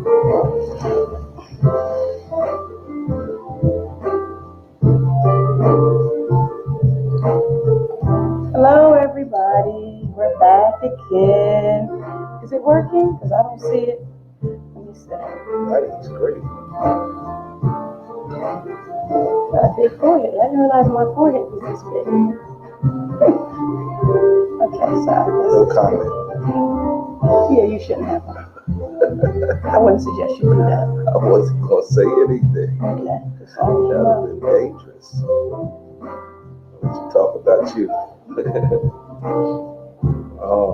Hello, everybody. We're back again. Is it working? Because I don't see it. Let me see. That is great. Got a big forehead. I didn't realize my forehead was this big. Okay, so I guess. No comment. Yeah, you shouldn't have one. I wouldn't suggest you do that. I wasn't going to say anything. Okay. Just only That would have been dangerous. Let you talk about you. Oh.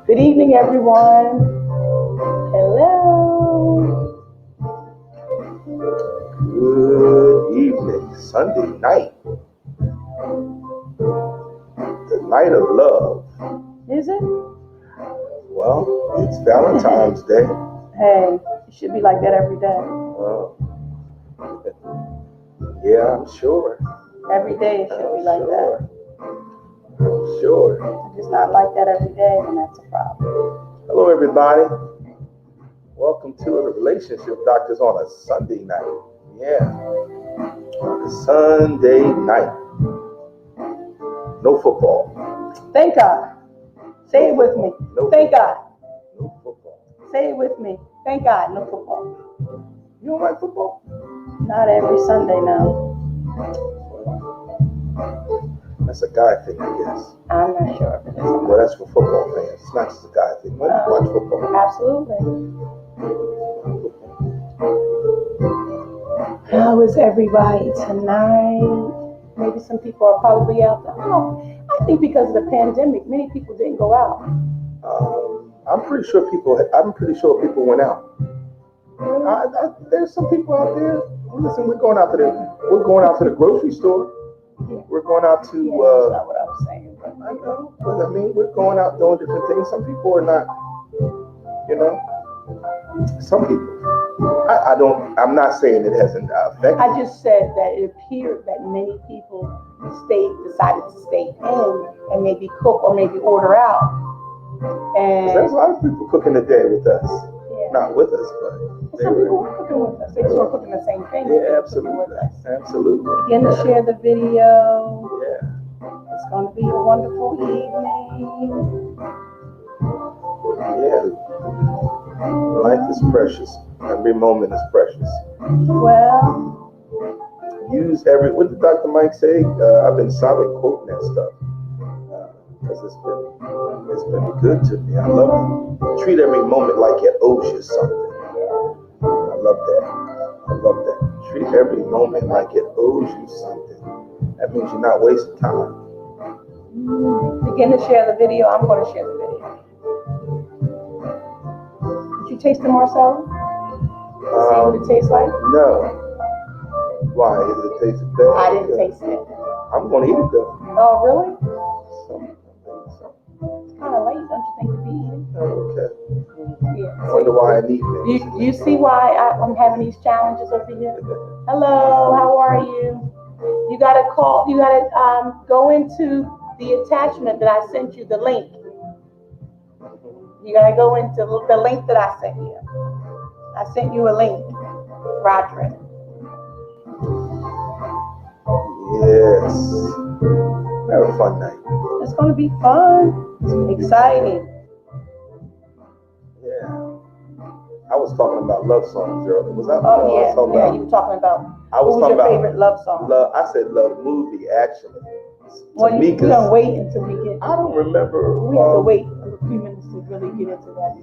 Good evening, everyone. Hello. Good evening. Sunday night. The night of love. Is it? Well, it's Valentine's Day. Hey, it should be like that every day. Yeah, I'm sure. Every day it should be like that. I'm sure. If it's not like that every day, then that's a problem. Hello, everybody. Welcome to the Relationship Doctors on a Sunday night. Yeah. Sunday night. No football. Thank God. Say it with me. No Thank God. No football. Say it with me. Thank God, no football. You don't like football? Not every Sunday now. That's a guy thing, I guess. I'm not sure if it is. Well, that's for football fans. It's not just a guy thing. When you watch football? Absolutely. How is everybody tonight? Maybe some people are probably out there. Oh, I think because of the pandemic, many people didn't go out. I'm pretty sure people went out. There's some people out there. Listen, we're going out to the grocery store. Yeah. We're going out to. That's not what I was saying. But I know, but I mean, we're going out doing different things. Some people are not. Some people. I'm not saying it hasn't affected. I just said that it appeared that many people decided to stay in and maybe cook or maybe order out. And there's a lot of people cooking today with us. Yeah. Not with us, but some people were cooking with us. They just weren't cooking the same thing. Yeah, absolutely. Absolutely. Begin to share the video. Yeah. It's going to be a wonderful evening. Yeah. Life is precious. Every moment is precious. Well, what did Dr. Mike say? I've been quoting that stuff because it's been good to me. I love it. Treat every moment like it owes you something. I love that. Treat every moment like it owes you something. That means you're not wasting time. Begin to share the video. I'm going to share the video. Did you taste the Marcella? See what it tastes like? No. Why? Is it tasting bad? I didn't taste it. I'm going to eat it though. Oh, really? It's kind of late, don't you think, to be eating? Okay. Yeah. I wonder why I'm eating it. You see why I'm having these challenges over here? Hello, how are you? You got to go into the attachment that I sent you, the link. You got to go into the link that I sent you. I sent you a link, Roderick. Yes. Have a fun night. It's going to be fun. It's exciting. Yeah. I was talking about love songs earlier. Was that? Oh, yeah. You were talking about. What was your favorite love song? I said love movie, actually. Well, we're going to wait until we get. I don't remember. We have to wait a few minutes to really get into that.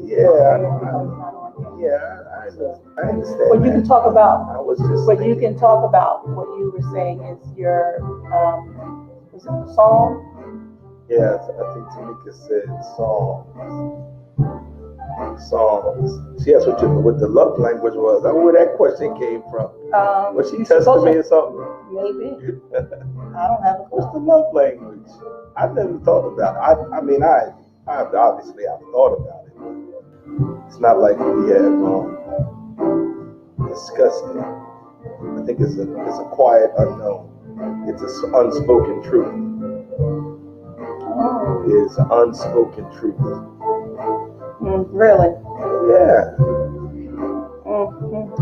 I understand. But you can talk about. I was just. But you can talk about what you were saying is your. Was it the song? Yeah, I think Tamika said songs. She asked what the love language was. I don't know where that question came from. Was she testing me or something? Maybe. I don't have a clue. What's the love language? I've never thought about it. I mean, I've thought about it, but it's not like we have discussed it. I think it's a quiet unknown. It's an unspoken truth. It's an unspoken truth. Really? Yeah.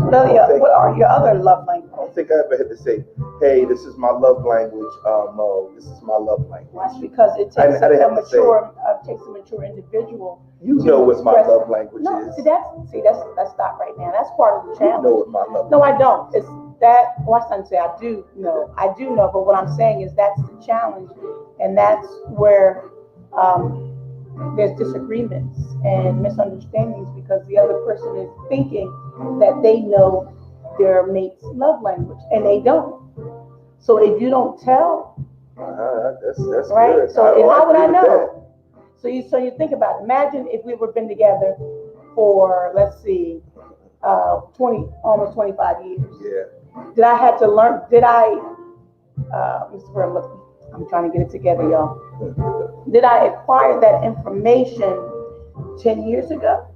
What are your other love languages? I don't think I ever had to say, hey, this is my love language, Mo. This is my love language. That's because it takes a mature individual. You know what my love language no, is. Let's stop right now. That's part of the challenge. You know what my love No, I don't. It's that, well, I say I do know. I do know, but what I'm saying is that's the challenge. And that's where there's disagreements and misunderstandings because the other person is thinking that they know their mate's love language and they don't. So if you don't tell, that's right? good. So how would I know? So you think about it. Imagine if we were been together for, let's see, 20, almost 25 years. Yeah. Did I have to learn? I'm trying to get it together, y'all. Did I acquire that information 10 years ago?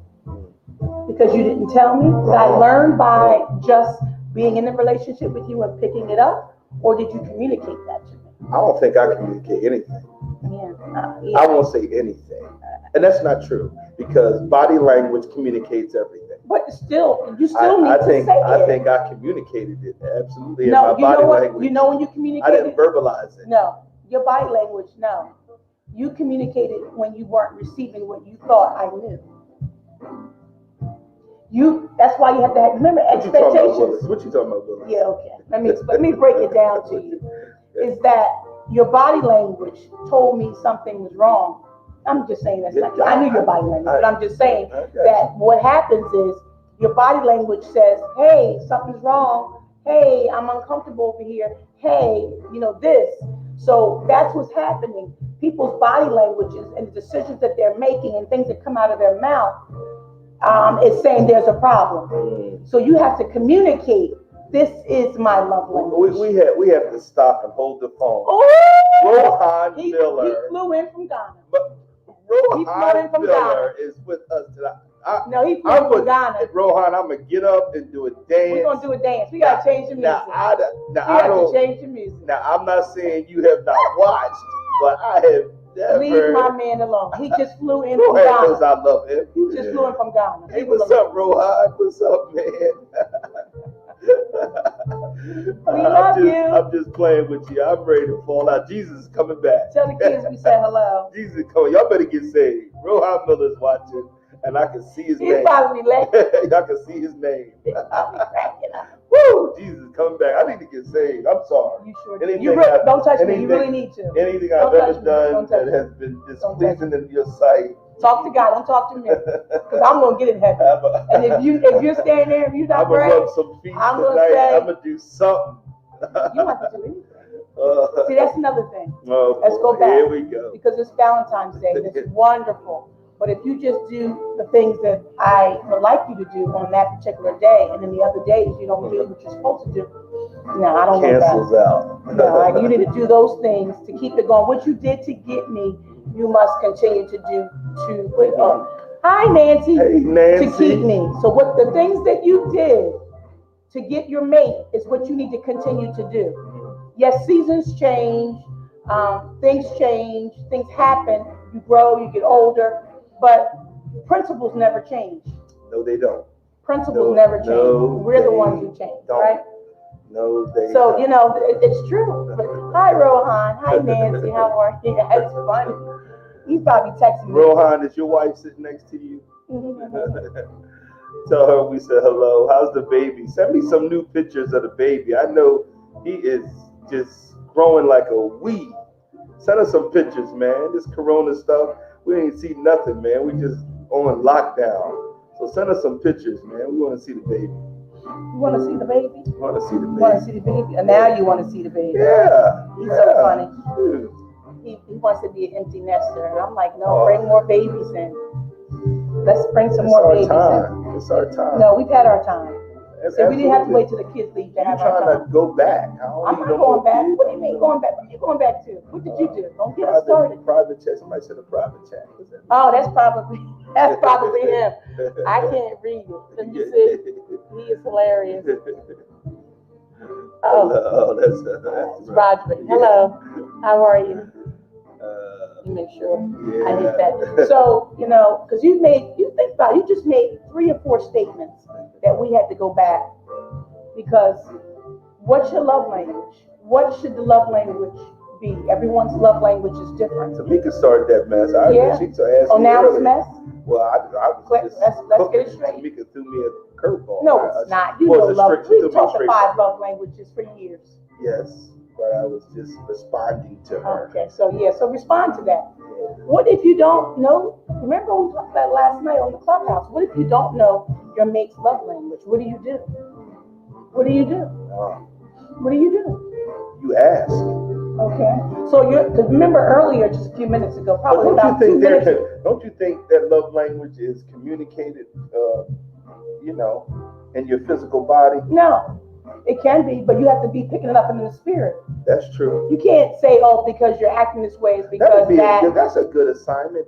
Because you didn't tell me? Did I learn by just being in a relationship with you and picking it up? Or did you communicate that to me? I don't think I communicate anything. Yeah. I won't say anything. And that's not true because body language communicates everything. But still, you still need to say it. I think I communicated it absolutely no, in my body language. You know when you communicate I didn't verbalize it. No, your body language, no. You communicated when you weren't receiving what you thought I knew. That's why you have to remember expectations. What you talking about, Willis? Yeah, okay. Let me break it down to you. Is that your body language told me something was wrong. I'm just saying that's not true. I knew your body language, but I'm just saying that what happens is your body language says, hey, something's wrong. Hey, I'm uncomfortable over here. Hey, this. So that's what's happening. People's body languages and the decisions that they're making and things that come out of their mouth is saying there's a problem. So you have to communicate. This is my love language. We have to stop and hold the phone. Oh, Rohan Miller. He flew in from Ghana. But Rohan Miller is with us tonight. No, he flew from Ghana. Rohan, I'm gonna get up and do a dance. We're gonna do a dance. We gotta change the music. I don't change the music. Now I'm not saying you have not watched, but I have never. Leave my man alone. He just flew in from Ghana. Because I love him. He just flew in from Ghana. Hey, what's up, Rohan? What's up, man? We love you. I'm just playing with you. I'm ready to fall out. Jesus is coming back. Tell the kids we said hello. Jesus is coming. Y'all better get saved. Rohan Miller's watching, and I can see his name. He's probably laughing. Y'all can see his name. He's probably cracking up. Woo! Jesus is coming back. I need to get saved. I'm sorry. You sure do. Don't touch me. You really need to. Anything I've ever done that has been displeasing in your sight. Talk to God. Don't talk to me, because I'm gonna get in heaven. And if you're standing there and you're not praying, I'm gonna rub some feet tonight. I'm gonna do something. You don't have to do anything. See, that's another thing. Let's go back. Here we go. Because it's Valentine's Day. It's wonderful. But if you just do the things that I would like you to do on that particular day, and then the other days you don't do what you're supposed to do, no, I don't want that. Cancels out. No, you need to do those things to keep it going. What you did to get me, you must continue to do hi, Nancy. Hey, Nancy. To keep me. So what the things that you did to get your mate is what you need to continue to do. Yes, seasons change, things change, things happen, you grow, you get older, but principles never change. No, they don't. Principles never change. We're the ones who change, right? No, they So, don't. it's true. But, hi, Rohan. Hi, Nancy. How are you? That's funny. He's probably texting me. Rohan, is your wife sitting next to you? Tell her we said hello. How's the baby? Send me some new pictures of the baby. I know he is just growing like a weed. Send us some pictures, man. This corona stuff, we ain't see nothing, man. We just on lockdown. So send us some pictures, man. We want to see the baby. You want to see the baby? Want to see the baby. Want to see the baby? And now you want to see the baby. Yeah. He's so funny. He wants to be an empty nester. And I'm like, no, bring more babies in. Let's bring some more babies in. It's our time. No, we've had our time. So we didn't have to wait till the kids leave to have our time. You're trying to go back. I'm not going back. What do you mean going back? What are you going back to? What did you do? Don't get us started. Private chat. Somebody said a private chat. Oh, that's probably him. I can't read it. Let me see. He is hilarious. Oh, that's Roger. Hello. How are you? Let me make sure I hit that. So, because you think about it. You just made 3 or 4 statements that we had to go back because what's your love language? What should the love language be? Everyone's love language is different. Tamika started that mess. Oh, now it's a mess? Well, I was just let's get it straight. Tamika threw me a curveball. No, it's not. You know love. We've talked the 5 love languages for years. Yes, but I was just responding to her. Okay, so respond to that. What if you don't know? Remember we talked about last night on the clubhouse. What if you don't know your mate's love language? What do you do? What do you do? What do you do? You ask. Okay. So because remember earlier, just a few minutes ago, probably about 2 minutes ago. Don't you think that love language is communicated, in your physical body? No. It can be, but you have to be picking it up in the spirit. That's true. You can't say, "Oh, because you're acting this way is because that's a good assignment.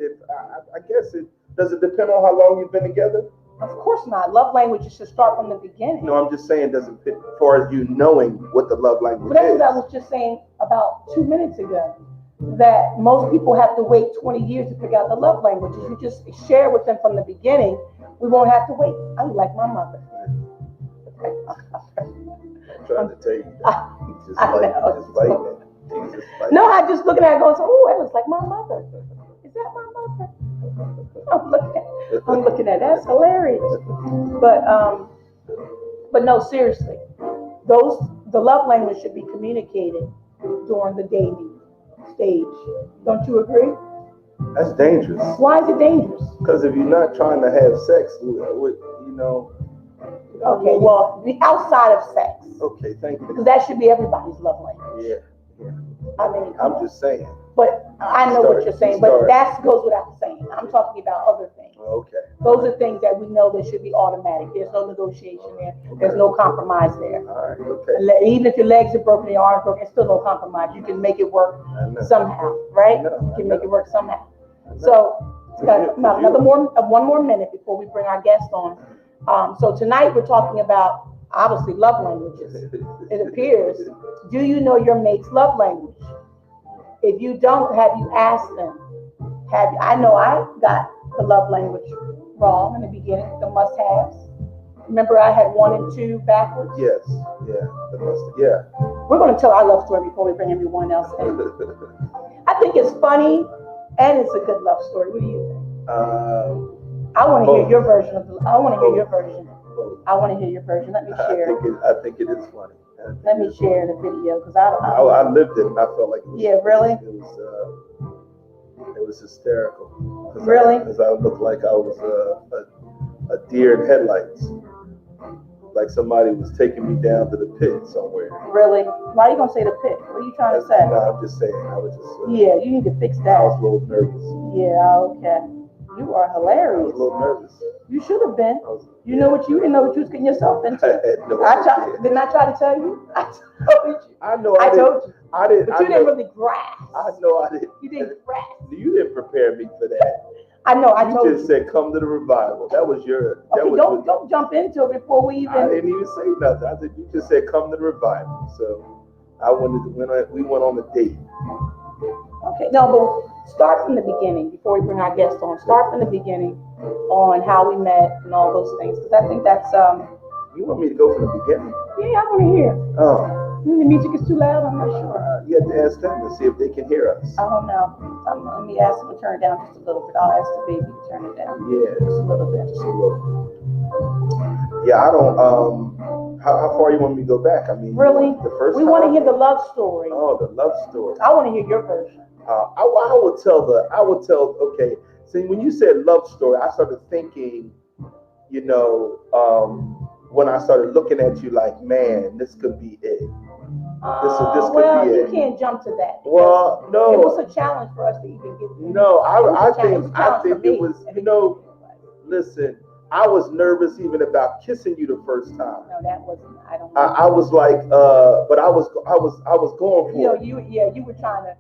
I guess does it depend on how long you've been together? Of course not. Love languages should start from the beginning. No, I'm just saying, does it fit as far as you knowing what the love language but that's is? What I was just saying about 2 minutes ago. That most people have to wait 20 years to figure out the love languages. You just share with them from the beginning. We won't have to wait. I like my mother. I'm trying to tell you that. No, I just looking at it going, oh, it looks like my mother. Is that my mother? I'm looking at that's hilarious. But no, seriously. The love language should be communicated during the dating stage. Don't you agree? That's dangerous. Why is it dangerous? Because if you're not trying to have sex, Okay, well, the outside of sex. Okay, thank you. Because that should be everybody's love language. Yeah. I mean, I'm just saying. But I know what you're saying, but that goes without saying. I'm talking about other things. Okay. Those are things that we know that should be automatic. There's no negotiation there. There's no compromise there. All right, okay. Even if your legs are broken, your arms broken, it's still no compromise. You can make it work somehow, right? You can make it work somehow. So it's got about one more minute before we bring our guest on. So tonight we're talking about obviously love languages. It appears. Do you know your mate's love language? If you don't, have you asked them? I know I got the love language wrong in the beginning, the must-haves. Remember I had 1 and 2 backwards? Yes, yeah, We're going to tell our love story before we bring everyone else in. I think it's funny and it's a good love story. What do you think? I want to hear your version of I want to hear your version. I want to hear your version. Let me share. I think it is funny. Let me share the video because I lived it and I felt like it was. Yeah, really? It was hysterical. Really? Because I looked like I was a deer in headlights. Like somebody was taking me down to the pit somewhere. Really? Why are you gonna say the pit? What are you trying to say? No, I'm just saying. I was just. Yeah, you need to fix that. I was a little nervous. Yeah. Okay. You are hilarious. I was a little nervous. You should have been. You didn't know what you was getting yourself into. Didn't I try to tell you? I told you. I know. I told you. I didn't. But you didn't really grasp. I know I didn't. You didn't grasp. You didn't prepare me for that. I know. I told you. You just said, "Come to the revival." That was your. Okay, don't jump into it before we even. I didn't even say nothing. I said you just said, "Come to the revival." So we went on a date. Okay, no, but start from the beginning before we bring our guest on. Start from the beginning on how we met and all those things, because I think that's You want me to go from the beginning? Yeah, I want to hear. Oh. The music is too loud. I'm not sure. You have to ask them to see if they can hear us. I don't know. Let me ask them to turn it down just a little bit. I'll ask the baby to turn it down. Yeah, just a little bit. Just a little. Yeah, I don't. How far you want me to go back? I mean, really? The first. We want to hear the love story. Oh, the love story. I want to hear your version. I would tell. Okay. See, when you said love story, I started thinking. When I started looking at you like, man, this could be it. This could be it. You can't jump to that. Well, no. It was a challenge for us to even get. No, I think it was. Listen, I was nervous even about kissing you the first time. No, that wasn't. I don't. I was like, but I was going for it. You were trying to.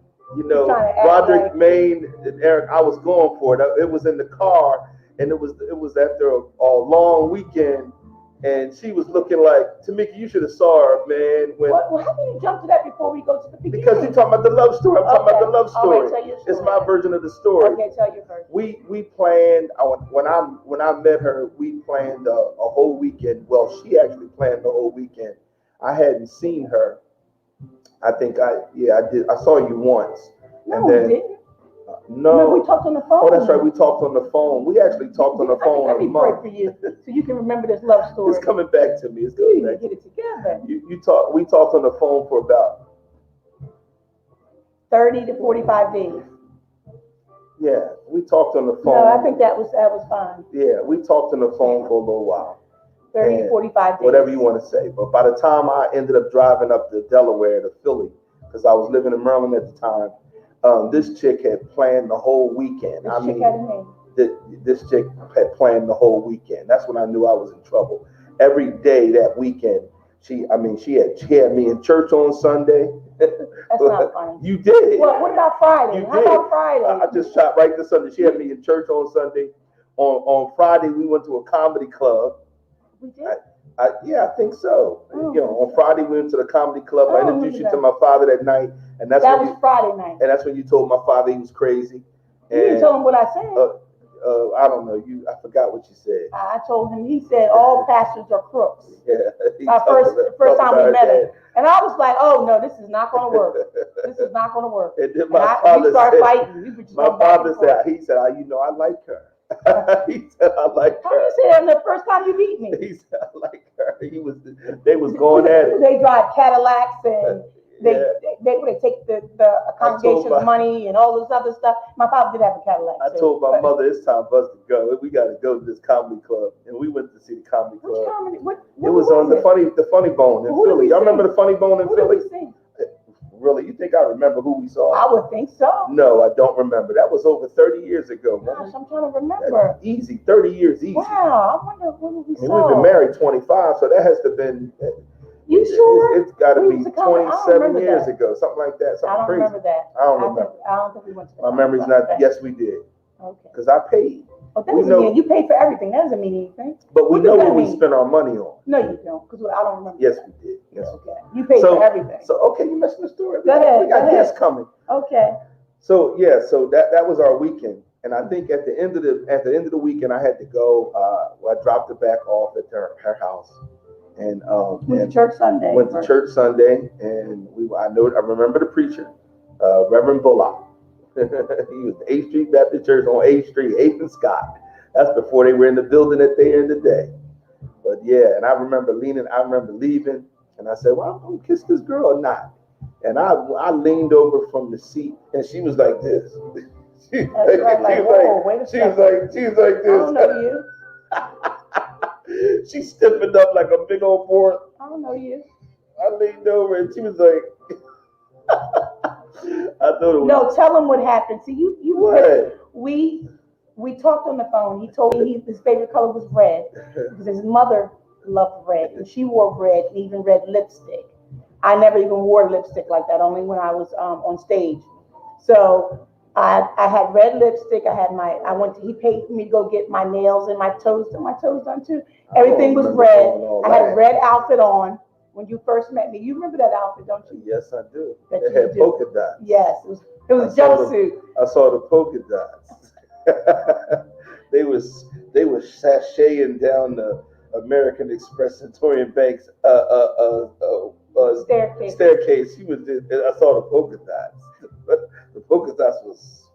Roderick, Maine, and Eric, I was going for it. It was in the car, and it was after a long weekend, and she was looking like, Tamika, you should have saw her, man. When well, how can you jump to that before we go to the beginning? because you're talking about the love story. I'm talking about the love story. All right, tell your story. It's my version of the story. Okay, tell your version. We planned when I met her. We planned a whole weekend. Well, she actually planned the whole weekend. I hadn't seen her. I think I did. I saw you once. No, and then, we didn't. No. Remember, we talked on the phone. Oh, that's right. We talked on the phone. We actually talked on the phone. Let me pray for you so you can remember this love story. It's coming back to me. It's You coming need back. to get it together. We talked on the phone for about 30 to 45 days. Yeah, we talked on the phone. No, I think that was fine. Yeah, we talked on the phone for a little while. 30 to 45 days. Whatever you want to say. But by the time I ended up driving up to Delaware to Philly, because I was living in Maryland at the time, this chick had planned the whole weekend. This chick had planned the whole weekend. That's when I knew I was in trouble. Every day that weekend, she had me in church on Sunday. That's not funny. You did. Well, what about Friday? How about Friday? I just shot right this Sunday. She had me in church on Sunday. On Friday, we went to a comedy club. We did? I think so. On Friday we went to the comedy club. I introduced you to my father that night, and that was Friday night. And that's when you told my father he was crazy. You didn't tell him what I said. I don't know. I forgot what you said. I told him. He said all pastors are crooks. Yeah. First time we met him, and I was like, "Oh no, this is not going to work. This is not going to work." And then we started fighting. My father said, I like her. He said, I like her. How you say that the first time you meet me? He said, I like her. They was going at it. They drive Cadillacs and they take the congregation's money and all this other stuff. My father did have a Cadillac. I told my mother it's time for us to go. We got to go to this comedy club, and we went to see the comedy club. Which comedy? It was on the Funny Bone in Philly. Y'all remember the Funny Bone in Philly? Who did we see? Really? You think I remember who we saw? I would think so. No, I don't remember. That was over 30 years ago. Gosh, I'm trying to remember. That's easy, 30 years easy. Wow, I wonder what we saw. We've been married 25, so that has to have been. You sure? It's got to be 27 years ago, something like that. Something I don't crazy. Remember that. I don't remember. I don't think we went to. My memory's not. Yes, we did. Okay. Because I paid. Oh, that doesn't mean you paid for everything. That doesn't mean anything. But we know what we spent our money on. No, you don't, because I don't remember. Yes, we did. Yes. Okay. You paid for everything. So you missed the story. Go ahead. We got guests coming. Okay. So that was our weekend, and I think at the end of the weekend I had to go. I dropped her back off at her house, and went to church Sunday. Went to church Sunday, and I remember the preacher, Reverend Bullock. He was the 8th Street Baptist Church on 8th Street, 8th and Scott. That's before they were in the building that they're in today. But yeah, and I remember leaving, and I said, well, I'm going to kiss this girl or not. And I leaned over from the seat, and she was like this. She was like this. I don't know you. She stiffened up like a big old board. I don't know you. I leaned over, and she was like, I thought it was. No, tell him what happened. See, you. What? We talked on the phone. He told me his favorite color was red because his mother loved red, and she wore red and even red lipstick. I never even wore lipstick like that, only when I was on stage. So I had red lipstick. He paid for me to go get my nails and my toes done too. Everything was red. I had a red outfit on when you first met me. You remember that outfit, don't you? Yes, I do. It had polka dots. Yes, it was a jumpsuit. I saw the polka dots. They was sashaying down the American Express Centurion Bank's staircase. I saw the polka dots. The polka dots was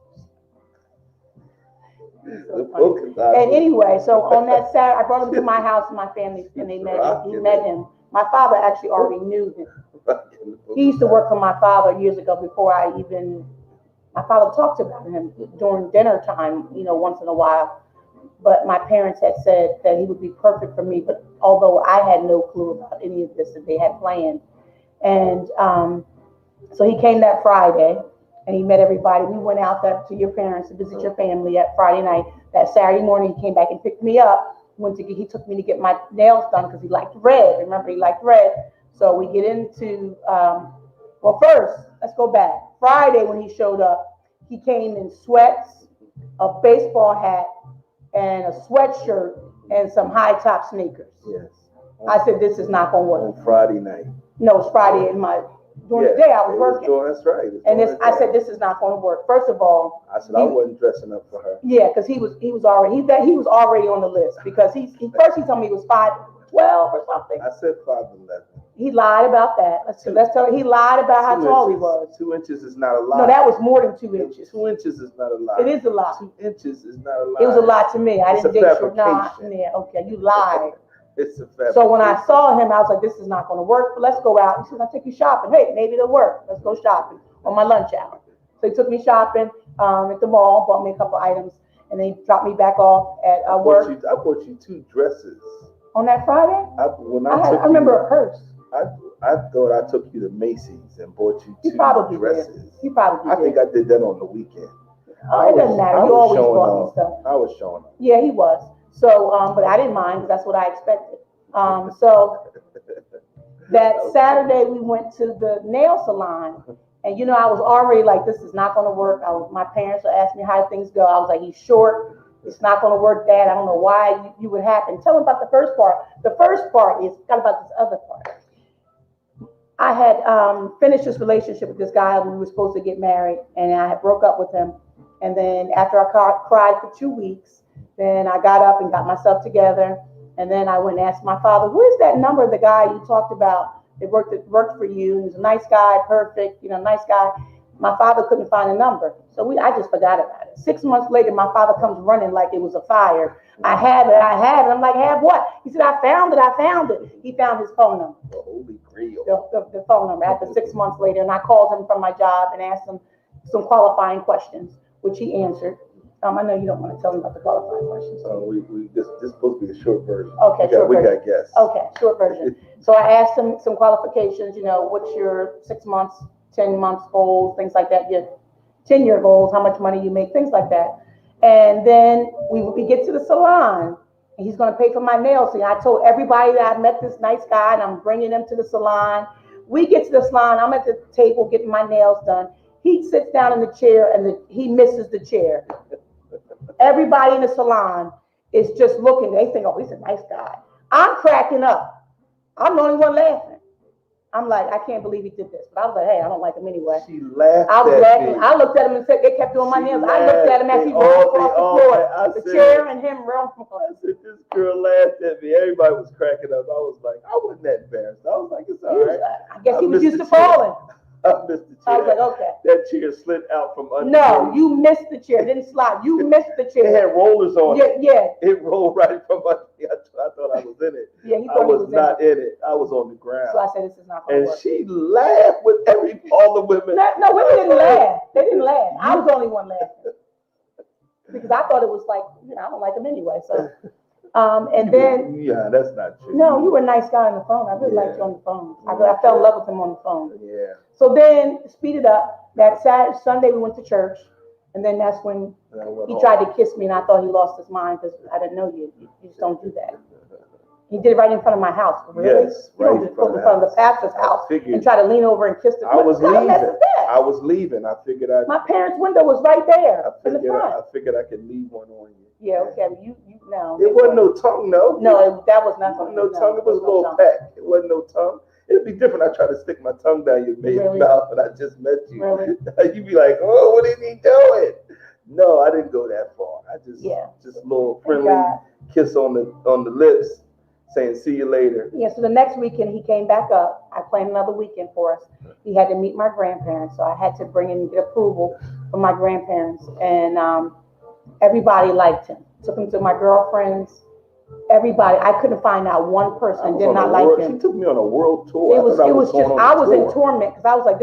the polka dots. And anyway, so on that Saturday, I brought him to my house and my family, and he met him. My father actually already knew him. He used to work for my father years ago before my father talked about him during dinner time, once in a while. But my parents had said that he would be perfect for me. But although I had no clue about any of this that they had planned. And so he came that Friday and he met everybody. We went out there to your parents to visit your family that Friday night. That Saturday morning, he came back and picked me up. He took me to get my nails done because he liked red. Remember, he liked red. So we get into, first, let's go back. Friday when he showed up, he came in sweats, a baseball hat, and a sweatshirt, and some high top sneakers. Yes. I said, this is not going to work. On Friday night. No, it's Friday during the day I was working. That's right. And I said, this is not going to work. First of all, I said I wasn't dressing up for her. Yeah, because he was already on the list because he told me he was 5'12" or something. I said 5'11". He lied about that. Let's tell you, he lied about how tall he was. 2 inches is not a lie. No, that was more than 2 inches. 2 inches is not a lie. It is a lie. 2 inches is not a lie. It was a lie to me. I didn't think so. Nah, yeah, okay, you lied. It's a fabrication. So when I saw him, I was like, this is not going to work, but let's go out. He said, I'll take you shopping. Hey, maybe it'll work. Let's go shopping on my lunch hour. So he took me shopping at the mall, bought me a couple items, and then he dropped me back off at work. I bought you 2 dresses. On that Friday? I remember a purse. I thought I took you to Macy's and bought you 2 dresses. You probably did. I think I did that on the weekend. Oh, it doesn't matter. You always bought me stuff. I was showing up. Yeah, he was. So, but I didn't mind because that's what I expected. So that Saturday we went to the nail salon, and I was already like, this is not going to work. My parents were asking me how things go. I was like, he's short. It's not going to work, Dad. I don't know why you would happen. Tell him about the first part. The first part is kind of about this other part. I had finished this relationship with this guy. We were supposed to get married, and I had broke up with him. And then after I cried for 2 weeks, then I got up and got myself together. And then I went and asked my father, where's that number of the guy you talked about that worked for you? He was a nice guy, perfect, nice guy. My father couldn't find a number. So I just forgot about it. 6 months later, my father comes running like it was a fire. I have it. I'm like, have what? He said, I found it. He found his phone number. The Holy Grail. The phone number after 6 months later. And I called him from my job and asked him some qualifying questions, which he answered. I know you don't want to tell them about the qualifying questions. This is supposed to be a short version. Okay, we got guests. Okay, short version. So I asked him some qualifications, what's your 6 months, 10 months goals, things like that, your 10-year goals, how much money you make, things like that. And then we get to the salon, and he's going to pay for my nails. And I told everybody that I met this nice guy, and I'm bringing them to the salon. We get to the salon, I'm at the table getting my nails done. He sits down in the chair, and he misses the chair. Everybody in the salon is just looking. They think, oh, he's a nice guy. I'm cracking up. I'm the only one laughing. I'm like, I can't believe he did this. But I was like, hey, I don't like him anyway. She laughed. I was laughing. I looked at him and said, they kept doing my nails. I looked at him as he walked across the floor. The chair and him running. I said, this girl laughed at me. Everybody was cracking up. I was like, I wasn't that embarrassed. I was like, it's all right. I guess he was used to falling. I missed the chair. I was like, okay. That chair slid out from under. No, you missed the chair. It didn't slide. You missed the chair. It had rollers on it. Yeah. It rolled right from under me. I thought I was in it. Yeah, he I thought he was not in it. I was on the ground. So I said, this is not going to work. And she laughed with all the women. No, women didn't laugh. They didn't laugh. I was the only one laughing. Because I thought it was like, I don't like him anyway. So, and then. Yeah, that's not true. No, you were a nice guy on the phone. I really liked you on the phone. I fell in love with him on the phone. Yeah. So then, speed it up. That Sunday we went to church. And then that's when he tried to kiss me, and I thought he lost his mind because I didn't know you. You just don't do that. He did it right in front of my house. Really? Yes, you don't just go in front of the pastor's house and try to lean over and kiss the. I was leaving. I figured my parents' window was right there in the front. I figured I could leave one on you. Yeah, okay. You no. It wasn't no tongue, no. No, that was not no tongue. It was a little peck. It wasn't no tongue. It'd be different. I try to stick my tongue down your mouth, and I just met you. Really? You'd be like, oh, what is he doing? No, I didn't go that far. I just a little friendly kiss on the lips, saying see you later. Yeah. So the next weekend he came back up. I planned another weekend for us. He had to meet my grandparents, so I had to bring in get approval from my grandparents, and everybody liked him. Took him to my girlfriends. Everybody, I couldn't find out one person did not like him. She took me on a world tour. I was in torment because I was like,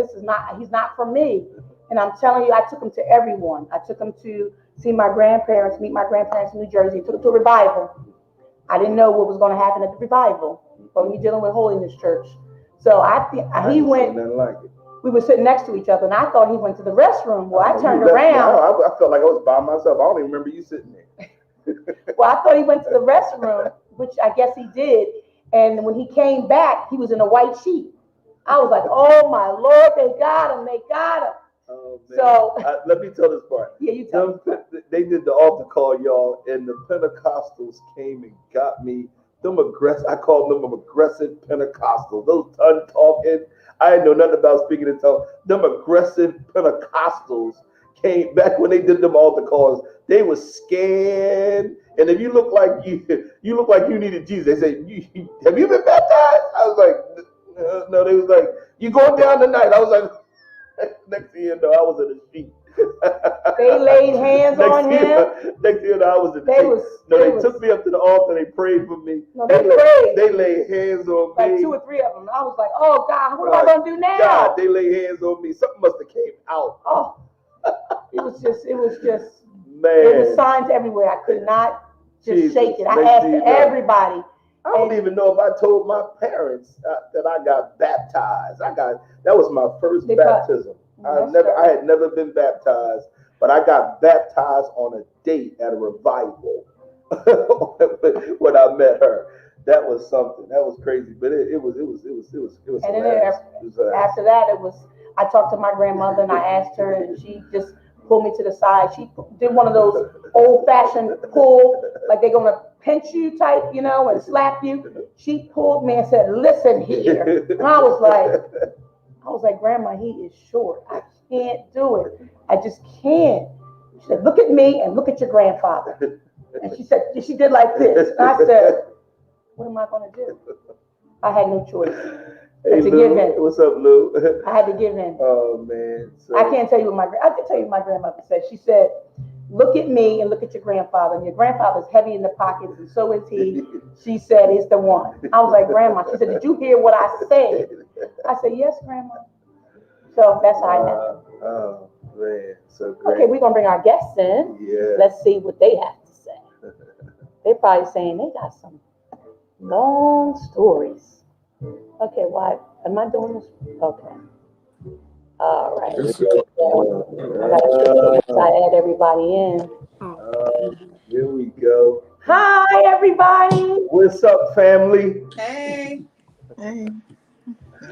he's not for me. And I'm telling you, I took him to everyone. I took him to see my grandparents, meet my grandparents in New Jersey. Took him to a revival. I didn't know what was going to happen at the revival, but when you're dealing with Holiness Church. So he went. Like it. We were sitting next to each other, and I thought he went to the restroom. Well, I turned around. I felt like I was by myself. I don't even remember you sitting there. Well, I thought he went to the restroom, which I guess he did. And when he came back, he was in a white sheet. I was like, oh, my Lord, they got him. Oh, man. So let me tell this part. Yeah, you tell me. They did the altar call, y'all, and the Pentecostals came and got me I called them aggressive Pentecostals. Those tongue talking. I didn't know nothing about speaking in tongues. Them aggressive Pentecostals came back when they did them altar calls. They were scared. And if you look like you look like you needed Jesus, they say, "Have you been baptized?" I was like, "No." They was like, "You going down tonight?" I was like, next thing you know, I was in the sheet. They laid hands on him. Next thing you know, I was in the sheet. They took me up to the altar. They prayed for me. No, they prayed. They laid hands on me. Like 2 or 3 of them. I was like, "Oh God, what am I gonna do now?" God, they laid hands on me. Something must have came out. Oh, it was just, man. It was signs everywhere. I could not just shake it. I asked everybody. I don't even know if I told my parents that I got baptized. That was my first baptism. I had never been baptized, but I got baptized on a date at a revival when I met her. That was something. That was crazy, but it was. And then after that, I talked to my grandmother and I asked her, and she just pulled me to the side. She did one of those old-fashioned pull, like they're gonna pinch you type, and slap you. She pulled me and said, "Listen here." And I was like, "Grandma, he is short. I can't do it. I just can't." She said, "Look at me and look at your grandfather." And she did like this. And I said, "What am I gonna do?" I had no choice. Hey, to Lou, give in. What's up, Lou? I had to give in. Oh man. I can't tell you what I can tell you what my grandmother said. She said, "Look at me and look at your grandfather. And your grandfather's heavy in the pockets, and so is he." She said, "It's the one." I was like, "Grandma." She said, "Did you hear what I said?" I said, "Yes, Grandma." So that's how I know. Oh man, so great. Okay, we're gonna bring our guests in. Yeah. Let's see what they have to say. They're probably saying they got some long stories. Okay, why am I doing this? Okay. All right. I add everybody in. Here we go. Hi, everybody. What's up, family? Hey.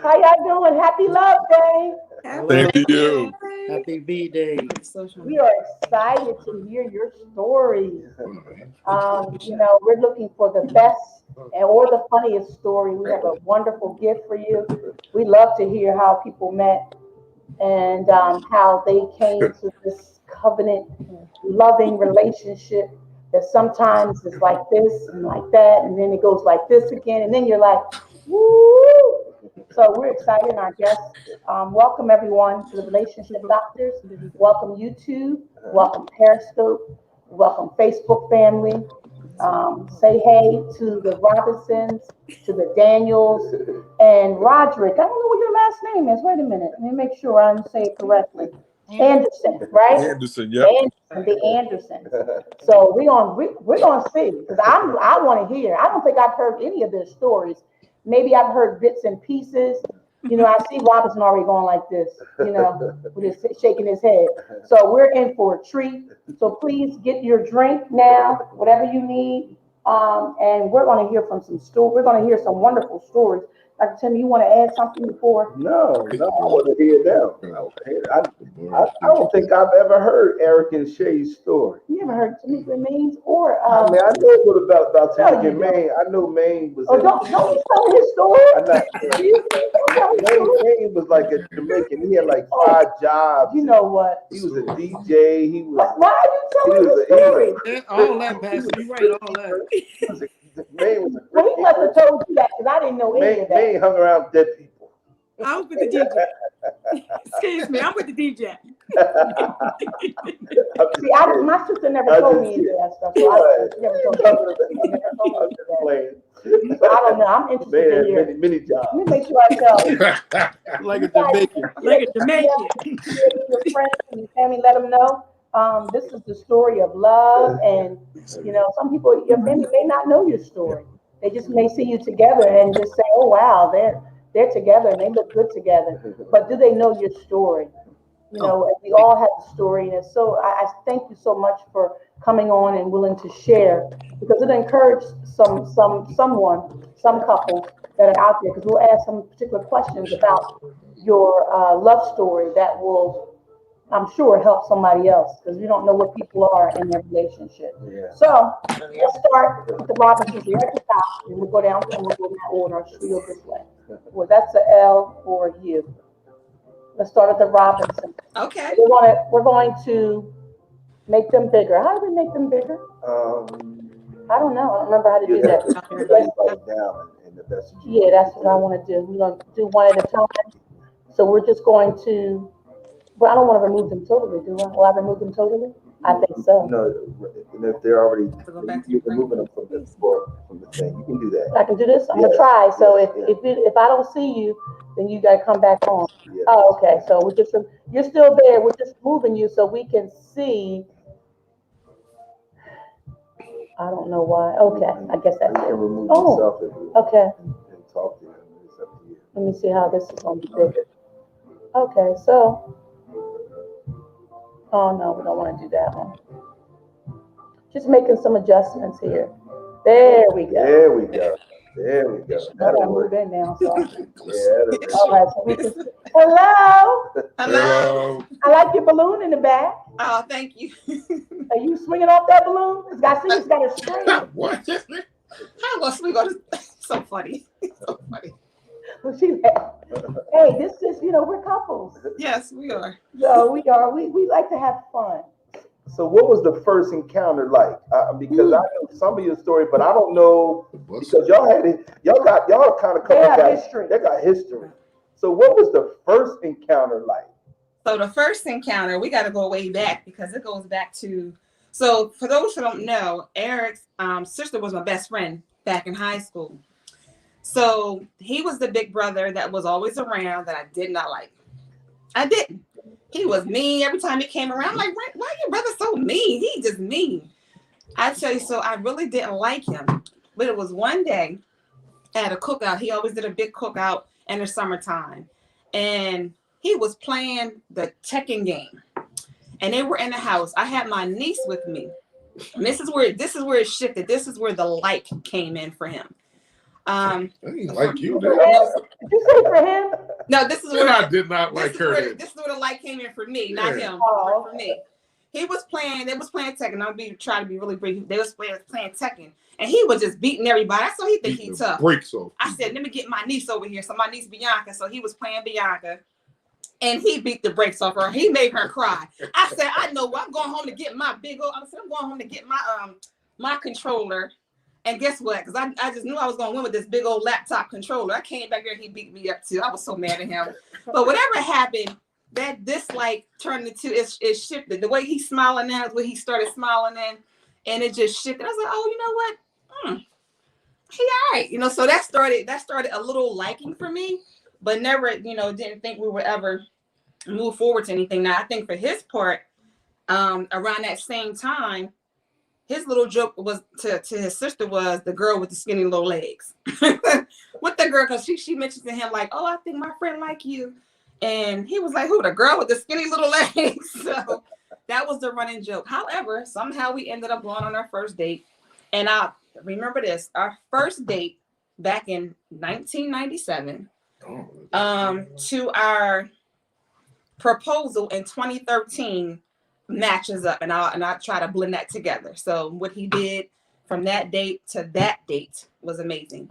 How y'all doing? Happy Love Day. Thank you. Happy B-Day. We are excited to hear your stories. We're looking for the best or the funniest story. We have a wonderful gift for you. We love to hear how people met and how they came to this covenant loving relationship that sometimes is like this and like that, and then it goes like this again, and then you're like, woo! So we're excited, and our guests. Welcome everyone to the Relationship Doctors. Welcome YouTube. Welcome Periscope. Welcome Facebook family. Say hey to the Robinsons, to the Daniels, and Roderick. I don't know what your last name is. Wait a minute. Let me make sure I say it correctly. Anderson, right? Anderson, yeah. The Andersons. So we're gonna see, because I want to hear. I don't think I've heard any of their stories. Maybe I've heard bits and pieces. I see Robinson already going like this, with his shaking his head. So we're in for a treat. So please get your drink now, whatever you need. And we're going to hear from some stories. We're going to hear some wonderful stories. Dr. Tim, you want to add something before? No, I want to hear them. I don't think I've ever heard Eric and Shay's story. You ever heard Tamika Maine's or? I know a little about Tamika Maine. I know Maine was. Oh, don't you tell his story. Maine was like a Jamaican. He had like 5 jobs. You know what? He was a DJ. He was. Why are you telling his story? All that, Pastor. You right, all that. Maine was a Well, he must have told you that because I didn't know any of that. Maine hung around dead people. I was with the DJ. Excuse me, I'm with the DJ. See, my sister never told me any of that stuff. So I never told me. I don't know. I'm interested to hear. Many jobs. Let me make sure I tell. Like a Jamaican. Like a Jamaican. Your friends and your family, let them know. This is the story of love, and some people, your family may not know your story. They just may see you together and just say, "Oh wow, they're together and they look good together." But do they know your story? We all have a story, and so I thank you so much for coming on and willing to share, because it encouraged some couples that are out there, because we'll ask some particular questions about your love story that will I'm sure help somebody else because we don't know what people are in their relationship. Yeah. So let's start with the Robinsons here at the top, and we'll go down and we'll go in that order. She'll go this way. Well, that's the L for you. Let's start at the Robinsons. Okay. We're going to make them bigger. How do we make them bigger? I don't know. I don't remember how to do that. You write it down in the best. Yeah, that's what I want to do. We're going to do one at a time. So we're just going to, well, I don't want to remove them totally, do I? Will I remove them totally? I think so. No, and if they're already, Go back to you're your removing them from the thing. You can do that. I can do this? I'm going to try. So if I don't see you, then you got to come back on. Yeah. Oh, okay. So you're still there. We're just moving you so we can see. I don't know why. Okay. I guess that's You can it. remove Oh, yourself if you okay. and talk to them. It's up to you. Let me see how this is going to be bigger. Okay. So, oh no, we don't want to do that one. Just making some adjustments here. There we go. There we go. There we go. I gotta That'll move work. in now, so. Yeah, All right, so we can, hello, Hello. I like your balloon in the back. Oh, thank you. Are you swinging off that balloon? I see it's got a string. What? How was we going to? So funny. So funny. Well, she laughed. Hey, this is, we're couples. Yes, we are. So we are, we like to have fun. So what was the first encounter like? Because I know some of your story, but I don't know because y'all kind of They have guys. history. They got history. So what was the first encounter like? So the first encounter, we got to go way back because it goes back to. So for those who don't know, Eric's sister was my best friend back in high school. So he was the big brother that was always around that I did not like. I didn't. He was mean every time he came around. I'm like, why your brother so mean? He just mean. I tell you, so I really didn't like him. But it was one day at a cookout. He always did a big cookout in the summertime. And he was playing the Tekken game. And they were in the house. I had my niece with me. And this is where it shifted. This is where the like came in for him. I didn't like you, did Did you say for him? No, this is where I did not like her. This is where the light came in for me, not him. Oh. For me. They was playing Tekken. I'll be trying to be really brief. They was playing Tekken. And he was just beating everybody. I saw he think he tough. Breaks off. I said, let me get my niece over here. So my niece Bianca. So he was playing Bianca. And he beat the brakes off her. He made her cry. I said, I know what I'm going home to get my big old. I'm going home to get my controller. And guess what? Because I just knew I was going to win with this big old laptop controller. I came back there, he beat me up too. I was so mad at him. But whatever happened, that dislike turned into, it shifted. The way he's smiling now is what he started smiling in. And it just shifted. I was like, oh, you know what? He all right. So that started a little liking for me, but never, didn't think we would ever move forward to anything. Now, I think for his part, around that same time, his little joke was to his sister was the girl with the skinny little legs. With the girl, because she mentioned to him like, oh, I think my friend like you. And he was like, who, the girl with the skinny little legs? So that was the running joke. However, somehow we ended up going on our first date. And I remember this, our first date back in 1997 to our proposal in 2013 matches up, and I try to blend that together. So what he did from that date to that date was amazing.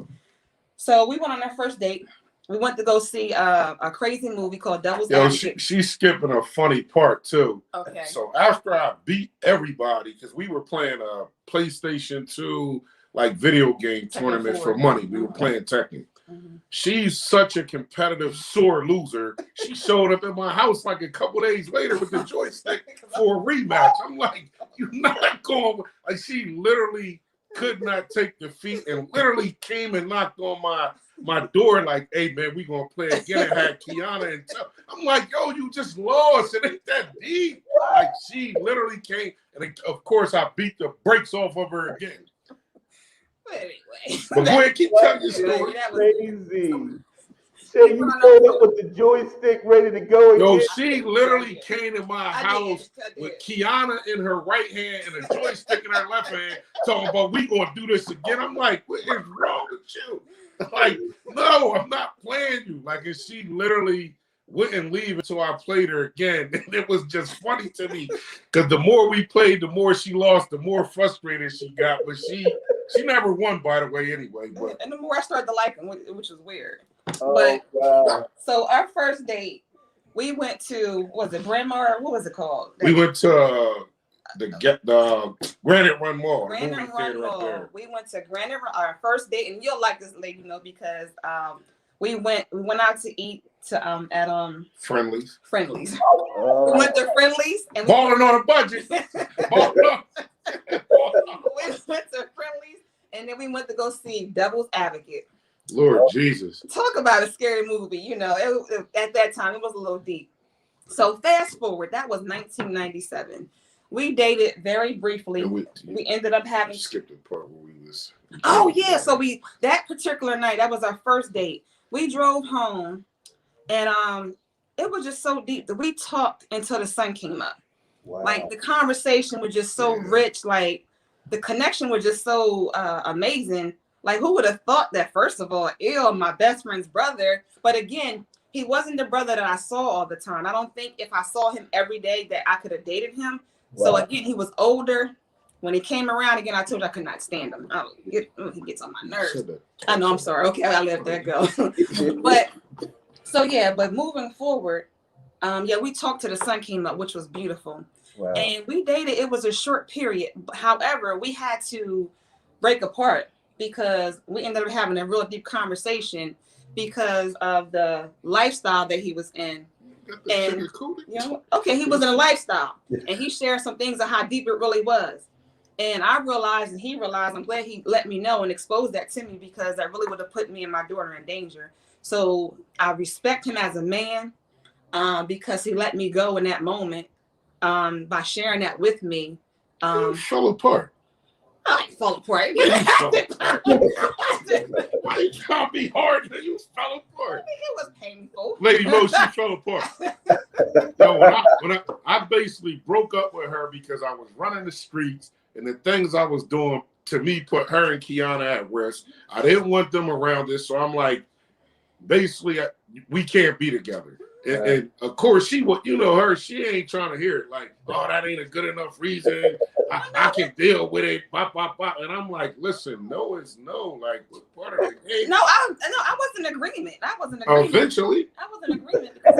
So we went on our first date. We went to go see a crazy movie called Devil's Advocate. She's skipping a funny part too. Okay. So after I beat everybody, because we were playing a PlayStation 2 like video game tournament for money. We were playing Tekken. Mm-hmm. She's such a competitive sore loser. She showed up at my house like a couple days later with the joystick for a rematch. I'm like, you're not going. Like, she literally could not take defeat and literally came and knocked on my door like, hey man, we gonna play again. And had Kiana and I'm like, yo, you just lost. It ain't that deep. Like, she literally came, and of course I beat the brakes off of her again. Anyway, but go ahead, keep telling your story. Crazy. So you showed up with the joystick ready to go again. Yo, she literally came to my house with Kiana in her right hand and a joystick in her left hand, talking about we gonna do this again. I'm like, what is wrong with you? Like, no, I'm not playing you. Like, and she literally wouldn't leave until I played her again. And it was just funny to me because the more we played, the more she lost, the more frustrated she got. But she never won, by the way, anyway. But and the more I started to like him, which is weird. Oh, But wow. so our first date, we went to, was it Bryn Mawr? What was it called? we went to the Granite Run Mall. The Granite movie Run theater up Mall. there. We went to Granite Run, our first date, and you'll like this lady, because we went out to eat to at Friendlies. Friendlies. We Oh. went to Friendlies and Balling on a budget. Balling on. we went to Friendlies, and then we went to go see Devil's Advocate. Lord Jesus. Talk about a scary movie, at that time it was a little deep. So fast forward, that was 1997. We dated very briefly. We ended up having skipped the part where we was. Oh yeah, so that particular night, that was our first date. We drove home, and it was just so deep that we talked until the sun came up. Wow. Like the conversation was just so rich, like the connection was just so amazing. Like who would have thought that? First of all, my best friend's brother, but again, he wasn't the brother that I saw all the time. I don't think if I saw him every day that I could have dated him. Wow. So again, he was older. When he came around again, I told you I could not stand him. He gets on my nerves. I know, I'm sorry. Okay, I let that go. But moving forward, we talked till the sun came up, which was beautiful. Wow. And we dated. It was a short period. However, we had to break apart because we ended up having a real deep conversation because of the lifestyle that he was in. And he was in a lifestyle, and he shared some things of how deep it really was. And I realized, and he realized, I'm glad he let me know and exposed that to me because that really would have put me and my daughter in danger. So I respect him as a man because he let me go in that moment by sharing that with me. You fell apart. I fell apart. Why you trying to be hard? You fell apart. It was painful. LadyMo, she fell apart. When I basically broke up with her because I was running the streets and the things I was doing to me put her and Kiana at risk. I didn't want them around this, so I'm like, basically, we can't be together. And of course, she ain't trying to hear it. Like, oh, that ain't a good enough reason. I can deal with it. Bop, bop, bop. And I'm like, listen, no is no. Like, what part of the game? No, I was in agreement. Eventually. I was in agreement because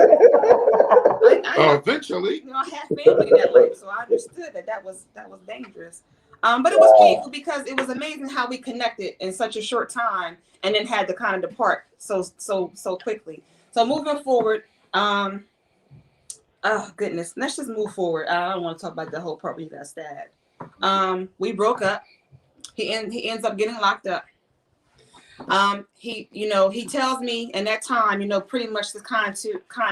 eventually. I had family in that life, so I understood that was dangerous. But it was painful because it was amazing how we connected in such a short time, and then had to kind of depart so quickly. So moving forward. Oh goodness, let's just move forward. I don't want to talk about the whole part where he got stabbed. We broke up. He ends up getting locked up. He tells me in that time, pretty much the kind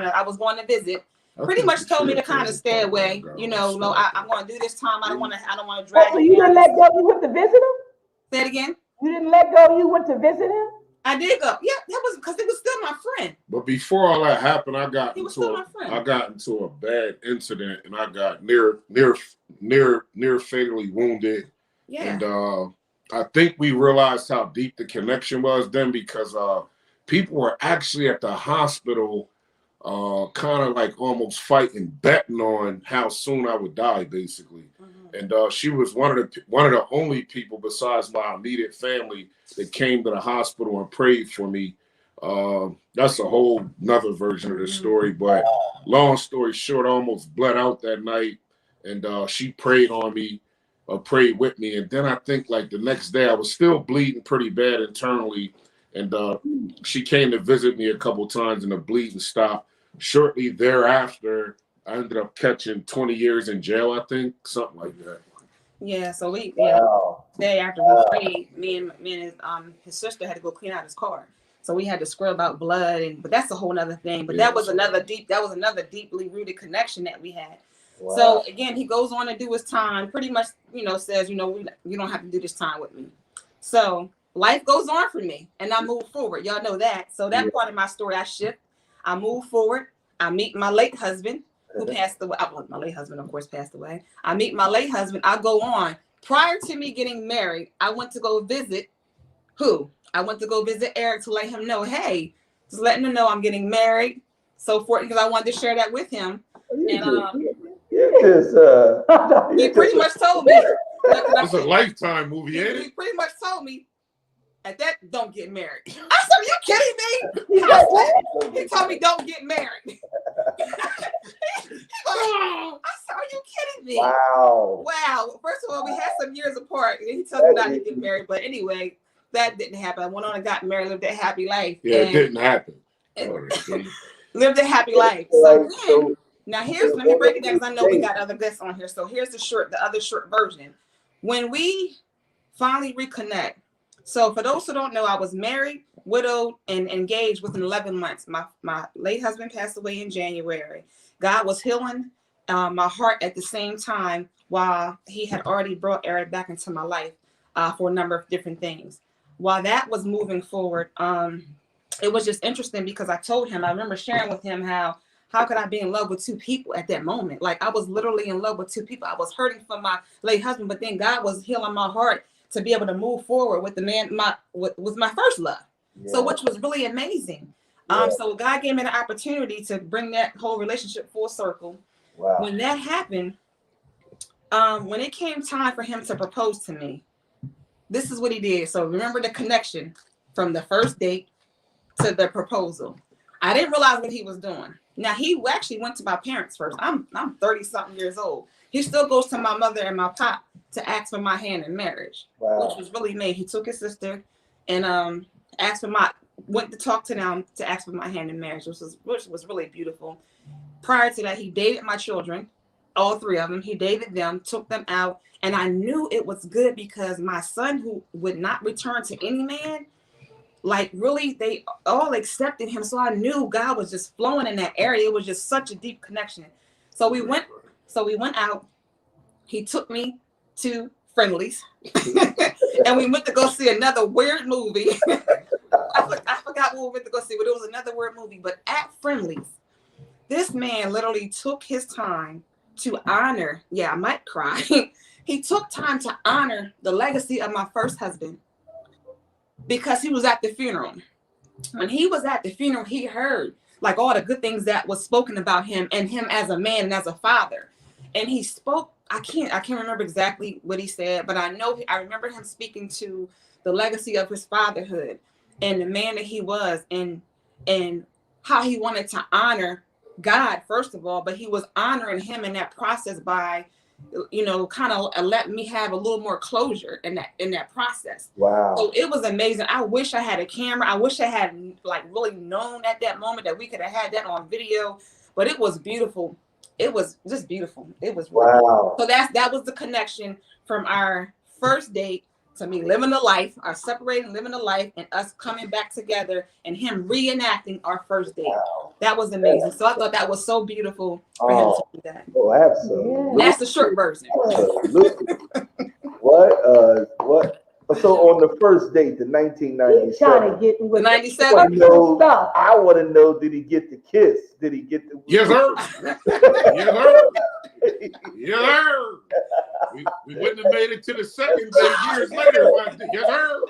of I was going to visit. Pretty much told me to kind of stay away. No, I'm going to do this time. I don't want to drag. So you didn't let go. You went to visit him. Say it again. You didn't let go. You went to visit him. I did go. Yeah, that was because it was still my friend. But before all that happened, I got into a bad incident, and I got near fatally wounded. Yeah. And I think we realized how deep the connection was then because people were actually at the hospital, kind of like almost fighting, betting on how soon I would die, basically. Mm-hmm. And she was one of the only people besides my immediate family that came to the hospital and prayed for me. That's a whole nother version of the story, but long story short, I almost bled out that night, and she prayed on me, prayed with me, and then I think like the next day I was still bleeding pretty bad internally, and she came to visit me a couple times, and the bleeding stopped. Shortly thereafter, I ended up catching 20 years in jail, I think, something like that. Yeah, so day after we prayed, me and his sister had to go clean out his car. So we had to scrub out blood, but that's a whole other thing. But that was another deeply rooted connection that we had. Wow. So again, he goes on to do his time, pretty much, says, you don't have to do this time with me. So life goes on for me and I move forward. Y'all know that. So that part of my story, I shift, I move forward. I meet my late husband who passed away. My late husband, of course, passed away. I meet my late husband. I go on. Prior to me getting married, I went to go visit who? I went to go visit Eric to let him know, hey, just letting him know I'm getting married. so because I wanted to share that with him. And he pretty much told me. It's a Lifetime movie, ain't it? He pretty much told me, at that, don't get married. I said, are you kidding me? He told me, don't get married. I said, are you kidding me? Wow. First of all, we had some years apart. And he told me not to get married. But anyway, that didn't happen. I went on and got married, lived a happy life. Yeah, it didn't happen. Lived a happy life. So now let me break it down because I know we got other guests on here. So here's the other short version. When we finally reconnect. So for those who don't know, I was married, widowed, and engaged within 11 months. My late husband passed away in January. God was healing my heart at the same time while he had already brought Eric back into my life for a number of different things. While that was moving forward, it was just interesting because I told him, I remember sharing with him how could I be in love with two people at that moment? Like I was literally in love with two people. I was hurting for my late husband, but then God was healing my heart to be able to move forward with the man, with my first love. Yeah. So which was really amazing. Yeah. So God gave me the opportunity to bring that whole relationship full circle. Wow. When that happened, when it came time for him to propose to me, this is what he did. So remember the connection from the first date to the proposal. I didn't realize what he was doing. Now he actually went to my parents first. I'm 30-something years old. He still goes to my mother and my pop to ask for my hand in marriage, which was really me. He took his sister and went to talk to them to ask for my hand in marriage, which was really beautiful. Prior to that, he dated my children, all three of them. He dated them, took them out, and I knew it was good because my son, who would not return to any man, like really, they all accepted him. So I knew God was just flowing in that area. It was just such a deep connection. So we went out. He took me to Friendly's and we went to go see another weird movie. I forgot what we went to go see, but it was another weird movie. But at Friendly's, this man literally took his time to honor, I might cry. He took time to honor the legacy of my first husband because he was at the funeral. When he was at the funeral, he heard like all the good things that was spoken about him and him as a man and as a father. And he spoke, I can't remember exactly what he said, but I remember him speaking to the legacy of his fatherhood and the man that he was and how he wanted to honor God, first of all, but he was honoring him in that process by, kind of letting me have a little more closure in that process. Wow. So it was amazing. I wish I had a camera. I wish I had like really known at that moment that we could have had that on video, but it was beautiful. It was just beautiful. It was really wow. So that was the connection from our first date to me living the life, our separating, living the life, and us coming back together and him reenacting our first date. Wow. That was amazing. So I thought that was so beautiful for him to do that. Oh, absolutely. That's the short version. What? So on the first date, the 1997. Trying to get with the 97 stuff. I want to know, did he get the kiss? Did he get the? Yes, sir. Yes, sir. Yes, sir. We wouldn't have made it to the second day years later. Yes, sir.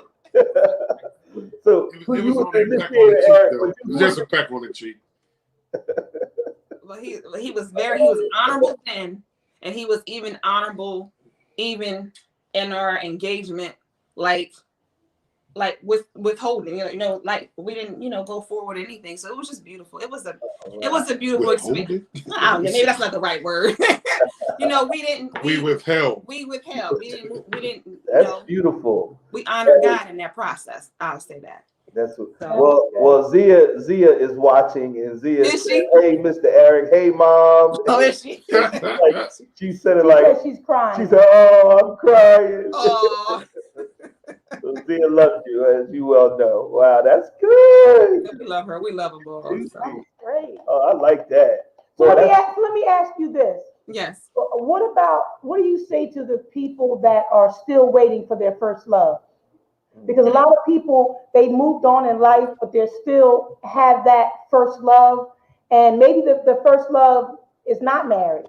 So it was only a peck on the cheek, though. It was just a peck on the cheek. Well, he was honorable then, and he was even honorable even in our engagement, like withholding, like we didn't, go forward or anything. So it was just beautiful. It was a beautiful experience. I don't know, maybe that's not the right word. We withheld. We didn't. That's beautiful. We honored God in that process. I'll say that. That's what, well, Zia is watching, and Zia is she? Hey, Mr. Eric. Hey, Mom. Oh, is she? She said it like she's crying. She said, "Oh, I'm crying." Oh. So Zia loves you, as you well know. Wow, that's good. We love her. We love her, boy. That's great. Oh, I like that. So let me ask you this. Yes. What do you say to the people that are still waiting for their first love? Because a lot of people, they moved on in life, but they still have that first love. And maybe the first love is not married.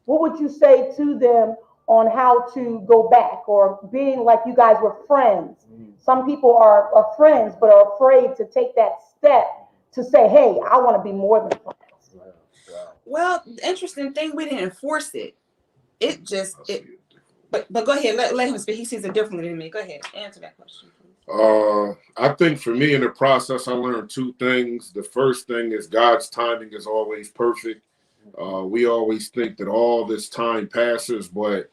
What would you say to them on how to go back, or being like you guys were friends? Some people are friends, but are afraid to take that step to say, hey, I want to be more than friends. Well, the interesting thing, we didn't force it. It just But go ahead, let him speak. He sees it differently than me. Go ahead, answer that question, please. I think for me in the process, I learned two things. The first thing is God's timing is always perfect. We always think that all this time passes, but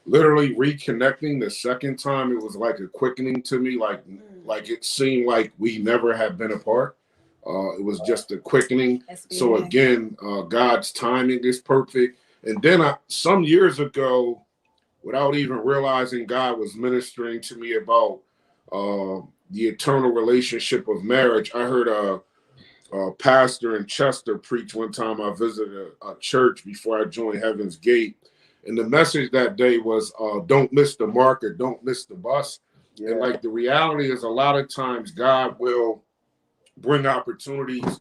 literally reconnecting the second time, it was like a quickening to me. Like it seemed like we never had been apart. It was just a quickening. So again, God's timing is perfect. And then some years ago, without even realizing, God was ministering to me about the eternal relationship of marriage. I heard a pastor in Chester preach one time. I visited a church before I joined Heaven's Gate. And the message that day was, don't miss the mark or don't miss the bus. Yeah. And like the reality is a lot of times God will bring opportunities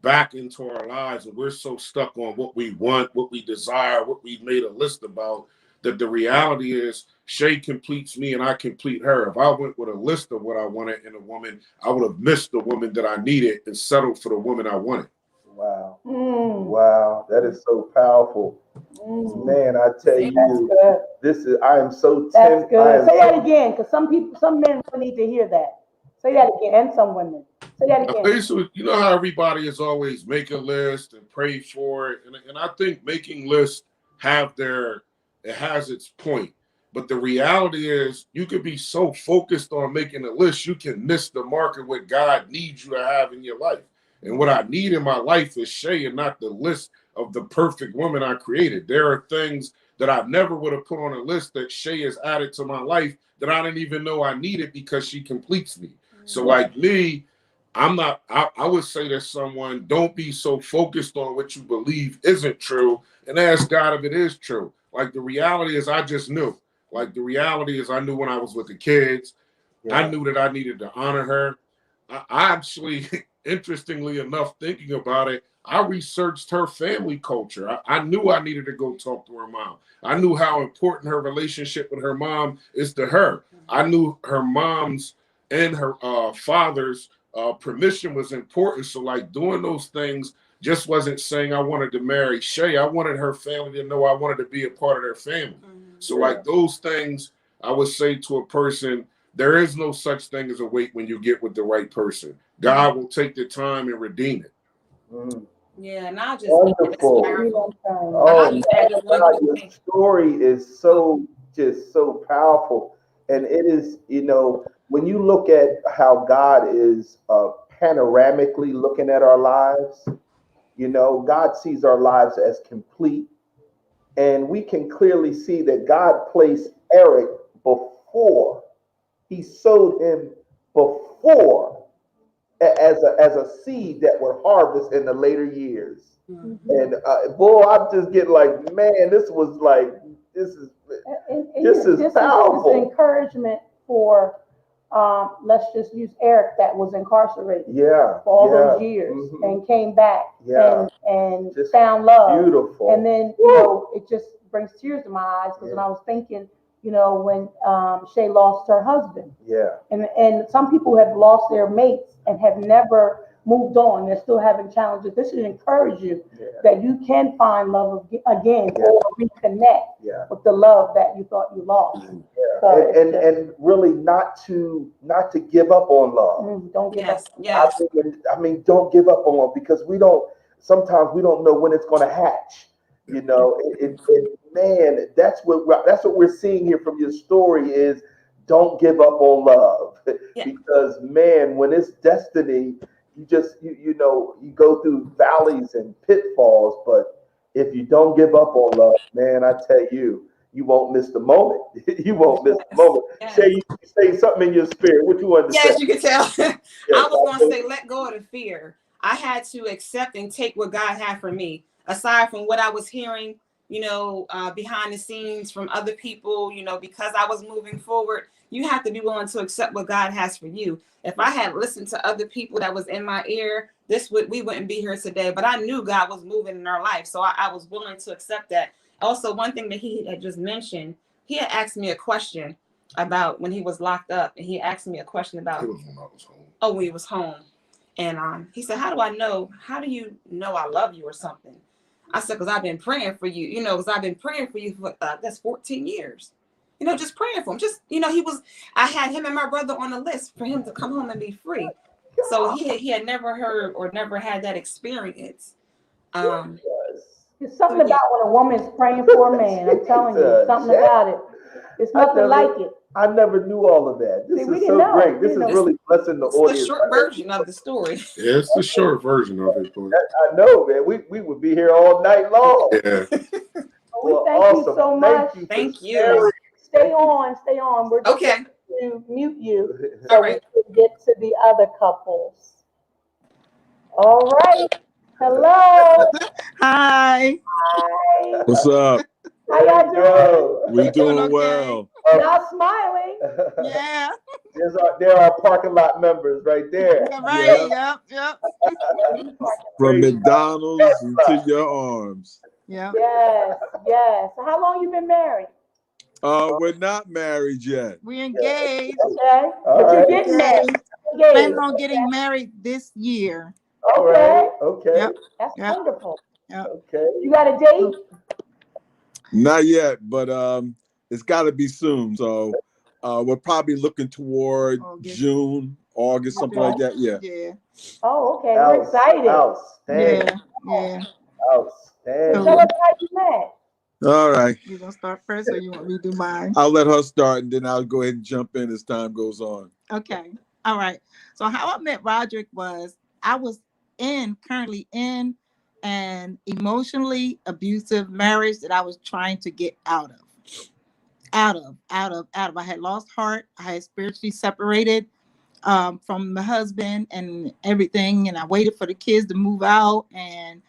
back into our lives, and we're so stuck on what we want, what we desire, what we've made a list about, that the reality is Shay completes me and I complete her. If I went with a list of what I wanted in a woman, I would have missed the woman that I needed and settled for the woman I wanted. Wow. Wow. That is so powerful. Man, I tell you, I am so tempted. That's good. Say that again, because some men need to hear that. Say that again, and some women. Say that again. Basically, you know how everybody is always make a list and pray for it. And I think making lists it has its point. But the reality is you could be so focused on making a list, you can miss the mark of what God needs you to have in your life. And what I need in my life is Shay, and not the list of the perfect woman I created. There are things that I never would have put on a list that Shay has added to my life that I didn't even know I needed, because she completes me. So like me, I would say to someone, don't be so focused on what you believe isn't true, and ask God if it is true. Like the reality is I just knew. Like the reality is I knew when I was with the kids. Yeah. I knew that I needed to honor her. I actually, interestingly enough, thinking about it, I researched her family culture. I knew I needed to go talk to her mom. I knew how important her relationship with her mom is to her. I knew her mom's and her father's permission was important. So like doing those things just wasn't saying I wanted to marry Shay. I wanted her family to know I wanted to be a part of their family. So like those things, I would say to a person, there is no such thing as a wait when you get with the right person. God will take the time and redeem it. Yeah, and I'll just wonderful. Your story is so powerful. And it is, when you look at how God is panoramically looking at our lives, God sees our lives as complete. And we can clearly see that God placed Eric before. He sowed him before as a seed that would harvest in the later years. And boy, I'm just getting like, man, this is powerful. This is encouragement for, let's just use Eric, that was incarcerated for all those years and came back and just found love. Beautiful. And then, it just brings tears to my eyes, because when I was thinking, when Shay lost her husband. And some people have lost their mates and have never moved on. They're still having challenges. This should encourage you that you can find love again or reconnect with the love that you thought you lost. So and really not to give up on love. Don't give up. I mean, don't give up on love, because sometimes we don't know when it's going to hatch. Man, that's what we're seeing here from your story is don't give up on love. Because man, when it's destiny, you just you go through valleys and pitfalls, but if you don't give up on love, man, I tell you, you won't miss the moment. You won't miss the moment. Shay, you say something in your spirit. What you want to say? Yes, you can tell. I was going to say, let go of the fear. I had to accept and take what God had for me. Aside from what I was hearing, behind the scenes from other people, because I was moving forward, you have to be willing to accept what God has for you. If I had listened to other people that was in my ear, we wouldn't be here today. But I knew God was moving in our life, so I was willing to accept that. Also, one thing that he had just mentioned, he had asked me a question about when he was locked up, and he asked me a question about when I was home. When he was home, and he said, "How do you know I love you or something?" I said, because I've been praying for you, because I've been praying for you for that's 14 years. Just praying for him. Just, I had him and my brother on the list for him to come home and be free. So he had never heard or never had that experience. There's something about when a woman's praying for a man. I'm telling you, something about it. It's nothing like it. I never knew all of that. This is so great. This is really blessing the audience. It's the short version of the story. Yeah, it's the short version of it. But I know, man. We would be here all night long. yeah. Well, thank you so much. Thank you. Stay on. We're just going to mute you so we can get to the other couples. All right. Hello. Hi. What's up? How y'all doing? We doing well. Y'all smiling. Yeah. There are parking lot members right there. Right. Yep. From McDonald's into your arms. Yeah. Yes. So how long you been married? We're not married yet. We engaged. Okay. But you're getting married. Planning on getting married this year. Okay. Yep. That's wonderful. Yep. Okay. You got a date? Not yet, but it's got to be soon. So we're probably looking toward June, August, something like that. Yeah. Oh, okay. We're excited. Outstanding. Yeah. Outstanding. Tell us how you met. All right. You gonna start first, or you want me to do mine? I'll let her start, and then I'll go ahead and jump in as time goes on. Okay. All right. So how I met Roderick was I was currently in an emotionally abusive marriage that I was trying to get out of. I had lost heart. I had spiritually separated from my husband and everything. And I waited for the kids to move out, and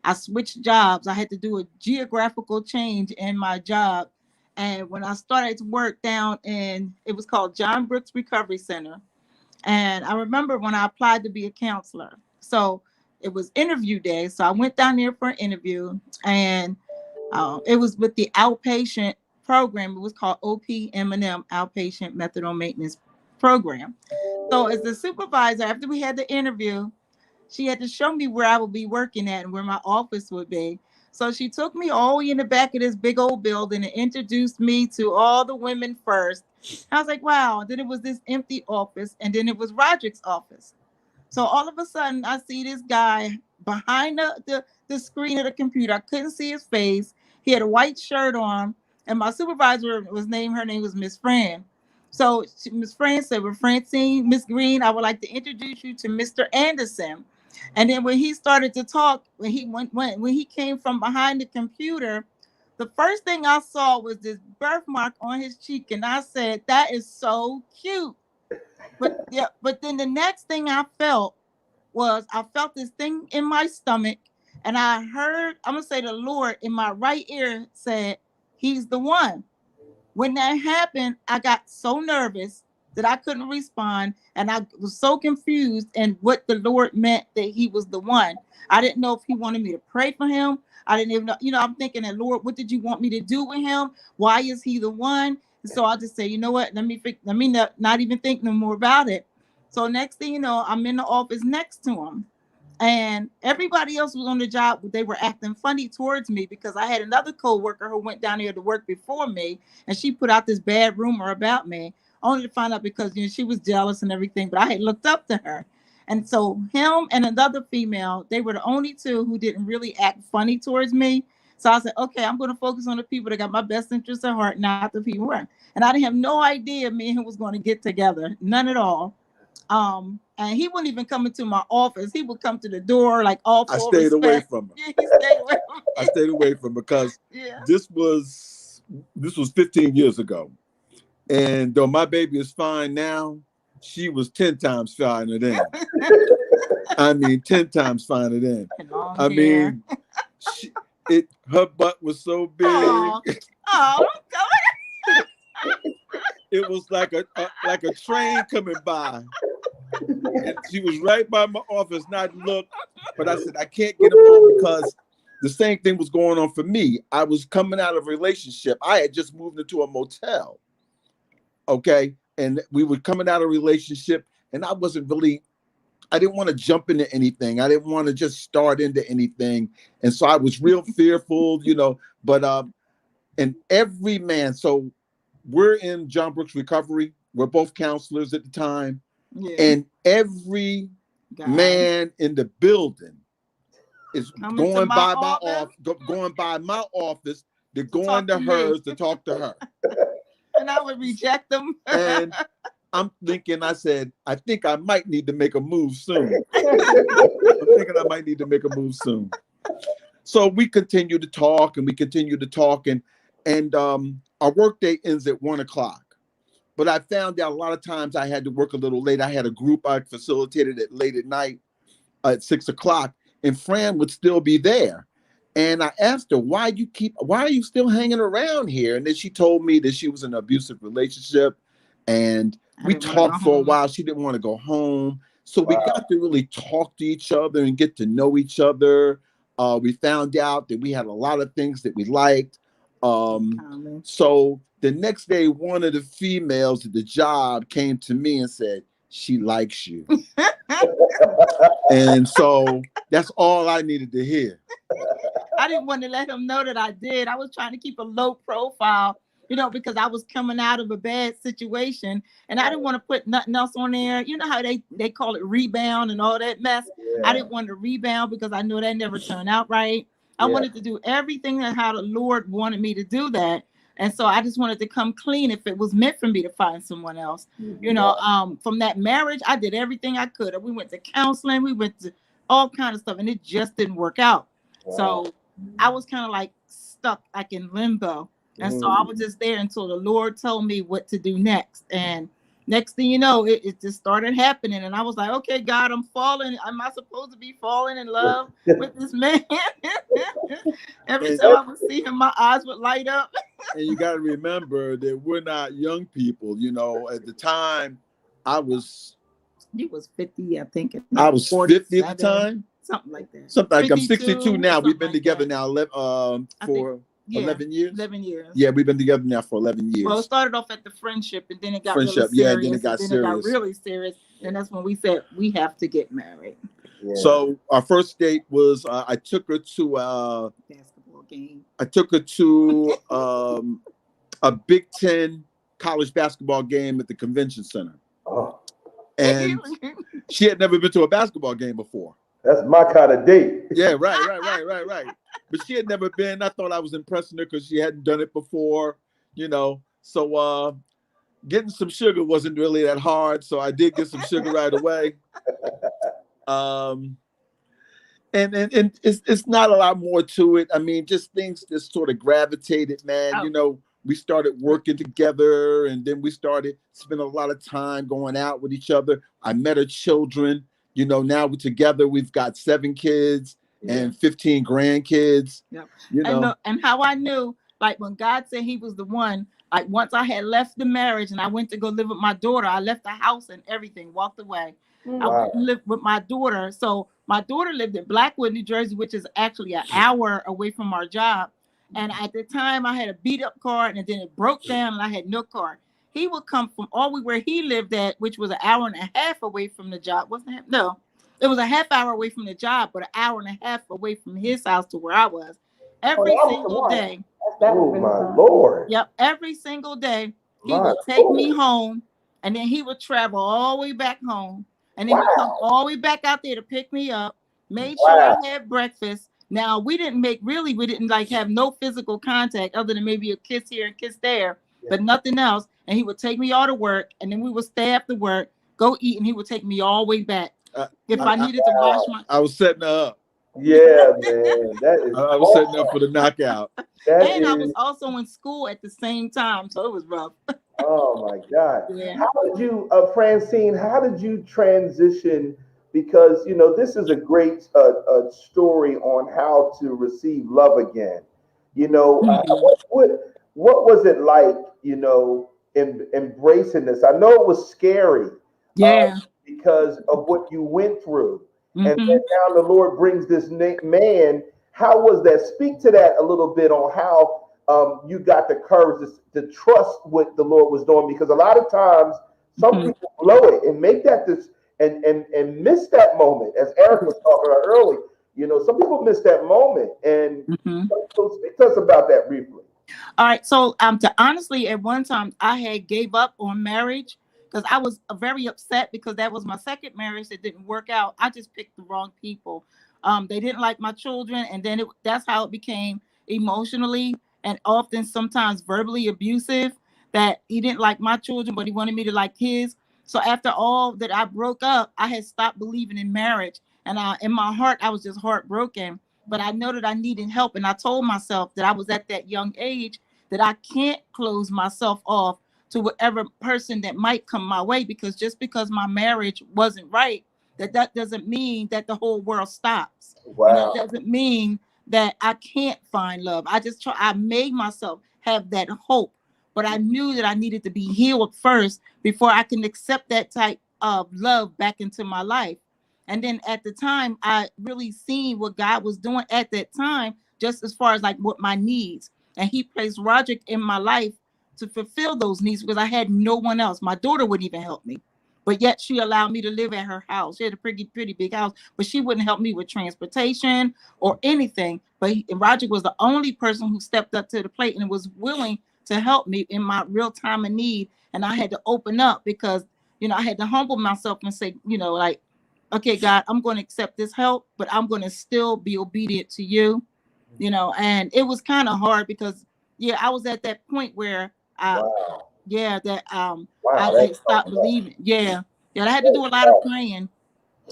I switched jobs. I had to do a geographical change in my job. And when I started to work down it was called John Brooks Recovery Center. And I remember when I applied to be a counselor. So it was interview day. So I went down there for an interview, and it was with the outpatient program. It was called OPM&M, Outpatient Methadone Maintenance Program. So as the supervisor, after we had the interview, she had to show me where I would be working at and where my office would be. So she took me all the way in the back of this big old building and introduced me to all the women first. I was like, wow. Then it was this empty office, and then it was Roderick's office. So all of a sudden, I see this guy behind the screen of the computer. I couldn't see his face. He had a white shirt on, and my supervisor her name was Miss Fran. So Miss Fran said, well, Francine, Miss Green, I would like to introduce you to Mr. Anderson. And then when he started to talk, when he came from behind the computer, the first thing I saw was this birthmark on his cheek, and I said, that is so cute. But then the next thing I felt this thing in my stomach, and I heard, I'm gonna say the Lord in my right ear said, he's the one. When that happened, I got so nervous that I couldn't respond, and I was so confused in what the Lord meant that he was the one. I didn't know if he wanted me to pray for him. I didn't even know, I'm thinking that, Lord, what did you want me to do with him? Why is he the one? And so I just say, you know what, let me not even think no more about it. So next thing you know, I'm in the office next to him, and everybody else was on the job. They were acting funny towards me because I had another coworker who went down there to work before me, and she put out this bad rumor about me, only to find out because she was jealous and everything. But I had looked up to her, and so him and another female, they were the only two who didn't really act funny towards me. So I said, okay, I'm going to focus on the people that got my best interest at heart, not the people who weren't. And I didn't have no idea me and him was going to get together, none at all. And he wouldn't even come into my office. He would come to the door, like all for I stayed away from him. Yeah, he stayed away from me. I stayed away from him because this was 15 years ago. And though my baby is fine now, she was 10 times finer then. I mean, 10 times finer then. I mean, her butt was so big. Oh, it was like a train coming by. And she was right by my office, and I looked, but I said, I can't get him on because the same thing was going on for me. I was coming out of a relationship. I had just moved into a motel. Okay. And we were coming out of a relationship, and I wasn't really didn't want to jump into anything. I didn't want to just start into anything. And so I was real fearful, but and every man, so we're in John Brooks Recovery. We're both counselors at the time. Yeah. And every man in the building is going by my office. They're going to hers to talk to her. And I would reject them. And I'm thinking, I said, I think I might need to make a move soon. So we continue to talk and our workday ends at 1:00. But I found out a lot of times I had to work a little late. I had a group I facilitated at late at night at 6:00, and Fran would still be there. And I asked her, why are you still hanging around here? And then she told me that she was in an abusive relationship, and we talked for a while. She didn't want to go home. So we got to really talk to each other and get to know each other. We found out that we had a lot of things that we liked. So the next day, one of the females at the job came to me and said, she likes you. And so that's all I needed to hear. I didn't want to let him know that I did. I was trying to keep a low profile, because I was coming out of a bad situation and I didn't want to put nothing else on there. You know how they call it rebound and all that mess. Yeah. I didn't want to rebound because I knew that never turned out right. I wanted to do everything that how the Lord wanted me to do that. And so I just wanted to come clean if it was meant for me to find someone else. From that marriage, I did everything I could. We went to counseling, we went to all kinds of stuff, and it just didn't work out. Wow. So I was kind of like stuck, like in limbo. And so I was just there until the Lord told me what to do next. And next thing you know, it just started happening. And I was like, okay, God, I'm falling. Am I supposed to be falling in love with this man? Every time I would see him, my eyes would light up. And you got to remember that we're not young people. At the time, he was 50, I think. I was 50 at the time. Something like that. Something like I'm 62 now. We've been together now for 11 years. 11 years. Yeah, we've been together now for 11 years. Well, it started off at the friendship, and then it got really serious. Yeah, and then it got really serious. And that's when we said we have to get married. Yeah. So our first date was I took her to basketball game. I took her to a Big Ten college basketball game at the convention center. Oh. And she had never been to a basketball game before. That's my kind of date. Yeah, right. But she had never been. I thought I was impressing her because she hadn't done it before, So getting some sugar wasn't really that hard. So I did get some sugar right away. And it's not a lot more to it. I mean, just things just sort of gravitated, man. Oh. We started working together, and then we started spending a lot of time going out with each other. I met her children. Now we're together. We've got 7 kids and 15 grandkids. Yeah. And how I knew, like when God said he was the one, like once I had left the marriage and I went to go live with my daughter, I left the house and everything, walked away. Wow. I went to live with my daughter. So my daughter lived in Blackwood, New Jersey, which is actually an hour away from our job. And at the time I had a beat up car, and then it broke down and I had no car. He would come from all where he lived at, which was an hour and a half away from the job. Wasn't it? No, it was a half hour away from the job, but an hour and a half away from his house to where I was. Every single day. Oh my Lord. Yep. Every single day he would take me home, and then he would travel all the way back home, and then he'd come all the way back out there to pick me up, made sure I had breakfast. Now we didn't like have no physical contact other than maybe a kiss here and kiss there, but nothing else. And he would take me all to work, and then we would stay after work, go eat, and he would take me all the way back. If I needed to wash my... I was setting her up. Yeah, man. I was setting up for the knockout. I was also in school at the same time, so it was rough. Oh, my God. Yeah. How did you, Francine, how did you transition? Because, this is a great story on how to receive love again. What was it like, embracing this? I know it was scary. Yeah. Because of what you went through. And then now the Lord brings this man. How was that? Speak to that a little bit on how you got the courage to trust what the Lord was doing. Because a lot of times some people blow it and make that and miss that moment, as Eric was talking about earlier. You know, some people miss that moment, and so speak to us about that briefly. All right. So to honestly, at one time I had gave up on marriage because I was very upset because that was my second marriage that didn't work out. I just picked the wrong people. They didn't like my children, and then that's how it became emotionally and often sometimes verbally abusive. That he didn't like my children, but he wanted me to like his. So after all that I broke up, I had stopped believing in marriage, and in my heart I was just heartbroken. But I know that I needed help, and I told myself that I was at that young age that I can't close myself off to whatever person that might come my way, because just because my marriage wasn't right, that doesn't mean that the whole world stops. Wow. It doesn't mean that I can't find love. I made myself have that hope, but I knew that I needed to be healed first before I can accept that type of love back into my life. And then at the time, I really seen what God was doing at that time, just as far as like what my needs. And he placed Roderick in my life to fulfill those needs because I had no one else. My daughter wouldn't even help me, but yet she allowed me to live at her house. She had a pretty big house, but she wouldn't help me with transportation or anything. But Roderick was the only person who stepped up to the plate and was willing to help me in my real time of need. And I had to open up because, I had to humble myself and say, like, okay, God, I'm going to accept this help, but I'm going to still be obedient to you, and it was kind of hard because, I was at that point where, Wow. I stopped believing. Yeah. I had to do a lot of praying.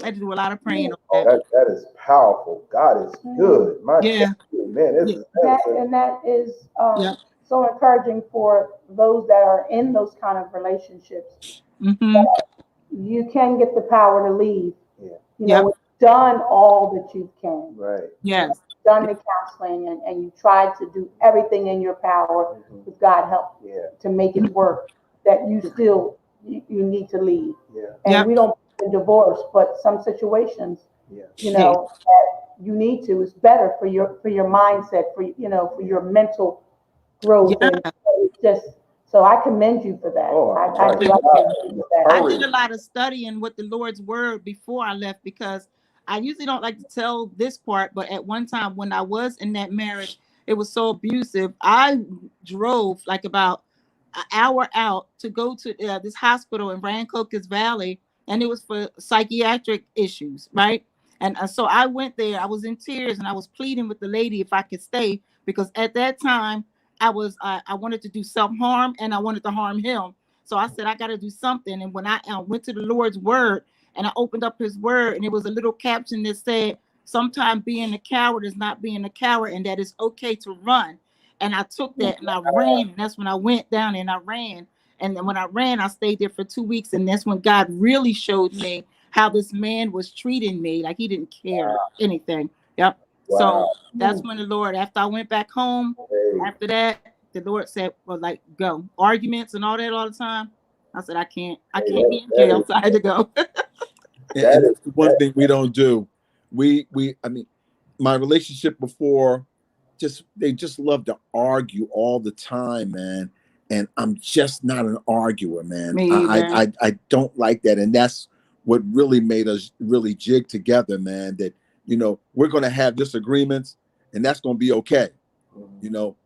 I had to do a lot of praying on that. That is powerful. God is good. My Yeah. God, man, this is And that is Yeah. so encouraging for those that are in those kind of relationships. Mm-hmm. You can get the power to leave. Yeah. You've done all that you can. Right. Yes. Done the counseling and you tried to do everything in your power with God help to make it work. That you still you need to leave. Yeah. And we don't believe in divorce, but some situations, that you need to is better for your mindset, for your mental growth. Yeah. And it's just so I commend you for that. Oh, I did a lot of studying with the Lord's word before I left because I usually don't like to tell this part, but at one time when I was in that marriage, it was so abusive. I drove like about an hour out to go to this hospital in Rancocas Valley, and it was for psychiatric issues, right? And so I went there. I was in tears, and I was pleading with the lady if I could stay because at that time I wanted to do self-harm and I wanted to harm him. So I said, I got to do something. And when I went to the Lord's word and I opened up his word, and it was a little caption that said, sometimes being a coward is not being a coward, and that it's okay to run. And I took that and I ran. And that's when I went down and I ran. And then when I ran, I stayed there for 2 weeks. And that's when God really showed me how this man was treating me. Like he didn't care anything. Yep. Wow. So that's when the Lord, after I went back home, after that, the Lord said, well, like, go. Arguments and all that all the time. I said, I can't be in jail, so I had to go. And that's the one thing we don't do. I mean, my relationship before, they just love to argue all the time, man. And I'm just not an arguer, man. Me either. I don't like that. And that's what really made us really jig together, man. That, we're going to have disagreements and that's going to be okay,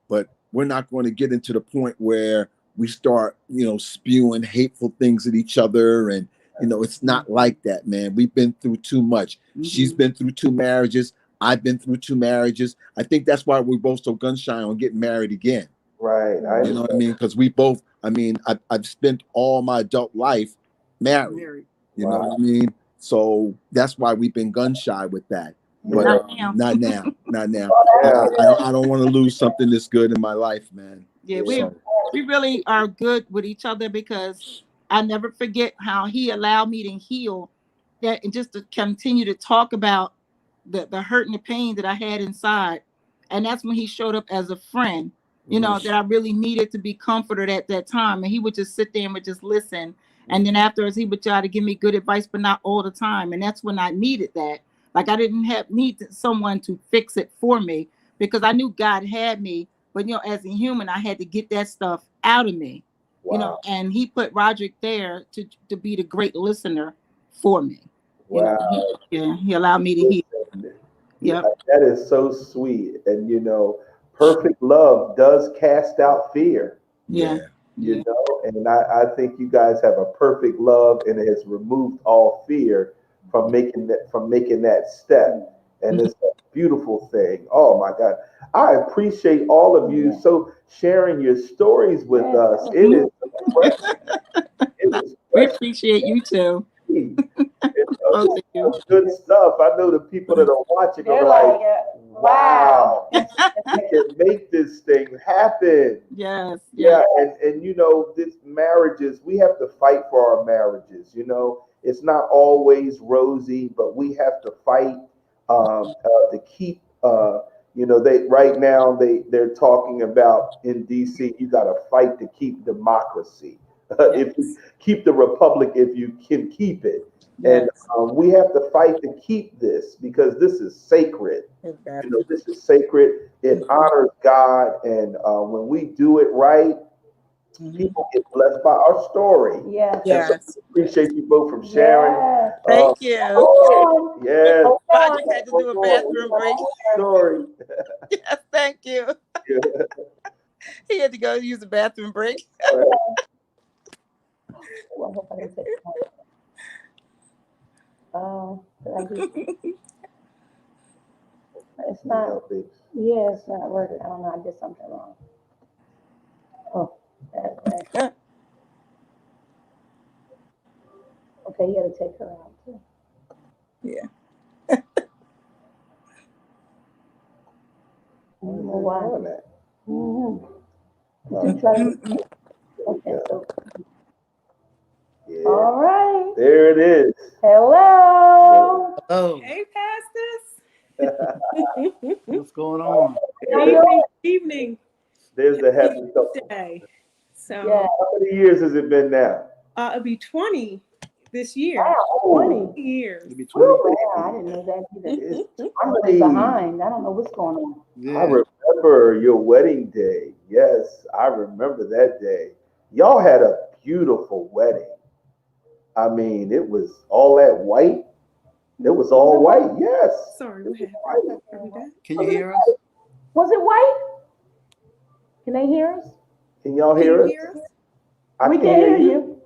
but we're not going to get into the point where we start, spewing hateful things at each other. And, it's not like that, man. We've been through too much. Mm-hmm. She's been through 2 marriages. I've been through 2 marriages. I think that's why we're both so gun shy on getting married again. Right. You know what I mean? Because we both, I've spent all my adult life married. You know what I mean? So that's why we've been gun shy with that. But not now. I don't want to lose something this good in my life, man. Yeah, we really are good with each other because I never forget how he allowed me to heal that and just to continue to talk about the hurt and the pain that I had inside. And that's when he showed up as a friend, that I really needed to be comforted at that time. And he would just sit there and would just listen. And then afterwards, he would try to give me good advice, but not all the time. And that's when I needed that. Like I didn't need someone to fix it for me because I knew God had me. But, as a human, I had to get that stuff out of me, and he put Roderick there to be the great listener for me. Wow. He allowed me to heal. Yeah, that is so sweet. And perfect love does cast out fear. Yeah. You know, and I think you guys have a perfect love, and it has removed all fear from making that step. And it's a beautiful thing. Oh my God. I appreciate all of you so sharing your stories with us. It is We appreciate you too. Both of you. Good stuff. I know the people that are watching are like, wow, we can make this thing happen. Yes. Yeah, and this marriages, we have to fight for our marriages. It's not always rosy, but we have to fight to keep. They right now they're talking about in D.C. You got to fight to keep democracy. If you keep the republic, if you can keep it. Yes. And we have to fight to keep this because this is sacred. This is sacred. It honors God. And when we do it right, people get blessed by our story. Yes. So appreciate you both from sharing. Yes. Thank you. Yes. Roger had to do a bathroom break. Story. Yes, thank you. Yeah. He had to go use the bathroom break. Well, I hope I didn't take it. It's not. Yeah, it's not working. I don't know. I did something wrong. Oh, that's right. Okay, you got to take her out too. Yeah. Why? Okay, so. Yeah. All right. There it is. Hello. Oh, Hey, pastors. what's going on? Evening. There's the happy couple. Day. So Yeah. How many years has it been now? it'll be 20 this year. Wow, 20 years. It'll be 20. Wow, I didn't know that either. I'm really behind. I don't know what's going on. I remember your wedding day. Yes, I remember that day. Y'all had a beautiful wedding. I mean, it was all that white. It was all white. Yes. Sorry, what happened? Are we back? Can you hear us? Was it white? Can they hear us? Can y'all hear us? We can hear you.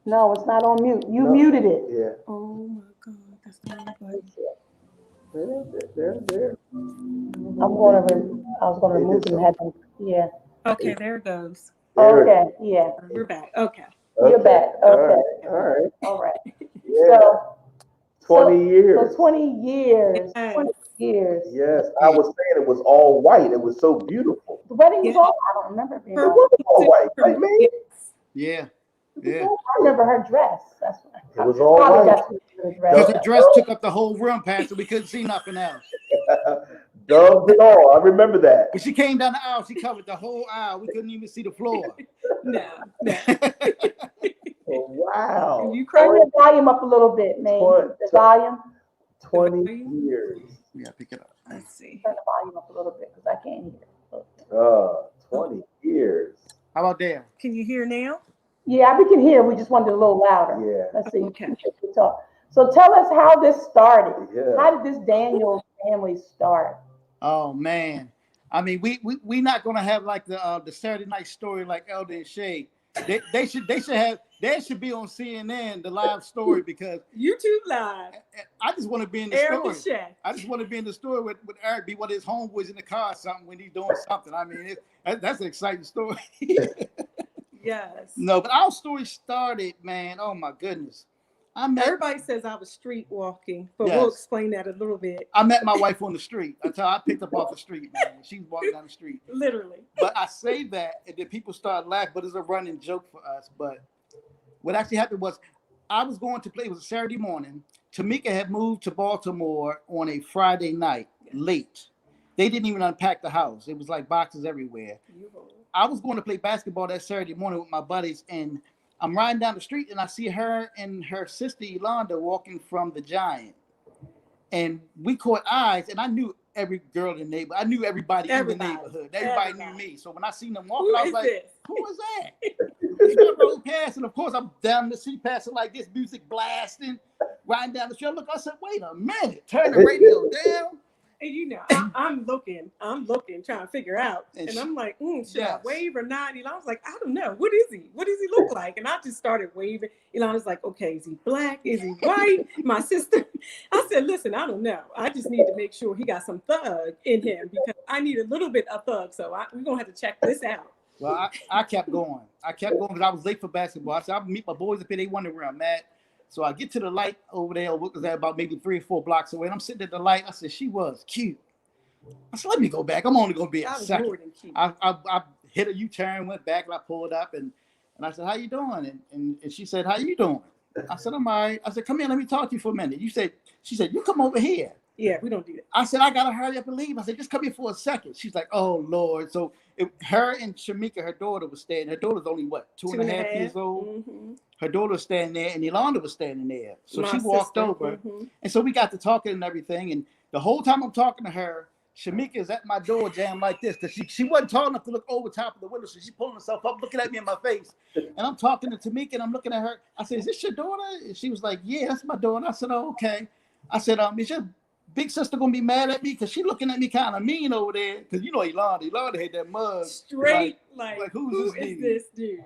No, it's not on mute. You muted it. Yeah. Oh my God, that's not right. There. I was gonna remove them. Yeah. Okay, there it goes. Okay. Yeah. We're back. Okay. You're back. Okay. All right. Yeah. So 20 years. So 20 years. Yes. 20 years. Yes, I was saying it was all white. It was so beautiful. The wedding was all. I don't remember it being It was all white, right, man? Yeah. I remember her dress. That's what It was all white. Because the dress took up the whole room, Pastor. We couldn't see nothing else. Doves and all. I remember that. When she came down the aisle, she covered the whole aisle. We couldn't even see the floor. No. Oh, wow. You Turn crazy? your volume up a little bit, man. The volume. 20 years. Yeah, pick it up. Let's see. Turn the volume up a little bit because I can't hear. 20 years. How about there? Can you hear now? Yeah, we can hear. We just wanted it a little louder. Yeah. Let's see. Okay. Talk. So tell us how this started. Yeah. How did this Daniel family start? Oh man. I mean, we not gonna have like the Saturday night story like Elder and Shay. They should be on CNN, the live story, because YouTube Live. I just want to be in the Eric story. and Shay. I just want to be in the story with Eric, be one of his homeboys in the car or something when he's doing something. I mean, that's an exciting story. Yes. No, but our story started, man. Oh my goodness. Everybody says I was street walking, but Yes. we'll explain that a little bit. I met my wife on the street. That's how I picked up off the street, man. She was walking down the street. Literally. But I say that, and then people start laughing, but it's a running joke for us. But what actually happened was I was going to play, it was a Saturday morning. Tamika had moved to Baltimore on a Friday night, late. They didn't even unpack the house. It was like boxes everywhere. I was going to play basketball that Saturday morning with my buddies, and I'm riding down the street, and I see her and her sister, Yolanda, walking from the Giant. And we caught eyes, and I knew every girl in the neighborhood. I knew everybody in the neighborhood. Everybody knew me. So when I seen them walking, I was like, who is that? I rode past, and of course I'm down the street passing like this, music blasting, riding down the street. I said, wait a minute, turn the radio down. And you know, I'm looking, trying to figure out. And I'm like, should I wave or not? Elon's like, I don't know. What is he? What does he look like? And I just started waving. Elon was like, okay, is he black? Is he white? My sister. I said, listen, I don't know. I just need to make sure he got some thug in him because I need a little bit of thug. So we're going to have to check this out. Well, I kept going. Because I was late for basketball. I said, I'll meet my boys up here. They wonder where I'm at. So I get to the light over there, what was that, about maybe 3 or 4 blocks away. And I'm sitting at the light. I said, she was cute. I said, let me go back. I'm only going to be a second. I hit a U-turn, went back, and I pulled up. And I said, how you doing? And she said, how you doing? I said, I'm all right. I said, come here, let me talk to you for a minute. She said, you come over here. Yeah, we don't do that. I said, I got to hurry up and leave. I said, just come here for a second. She's like, oh, Lord. So her and Shamika, her daughter, was staying. Her daughter's only, what, 2.5 years old? Mm-hmm. Her daughter was standing there, and Yolanda was standing there. So she walked over. Mm-hmm. And so we got to talking and everything. And the whole time I'm talking to her, Shamika is at my door jammed like this. Because she wasn't tall enough to look over top of the window. So she's pulling herself up, looking at me in my face. And I'm talking to Tamika, and I'm looking at her. I said, is this your daughter? And she was like, yeah, that's my daughter. I said, oh, okay. I said, is your big sister gonna be mad at me because she looking at me kind of mean over there? Because you know Yolanda had that mug straight like who is this dude?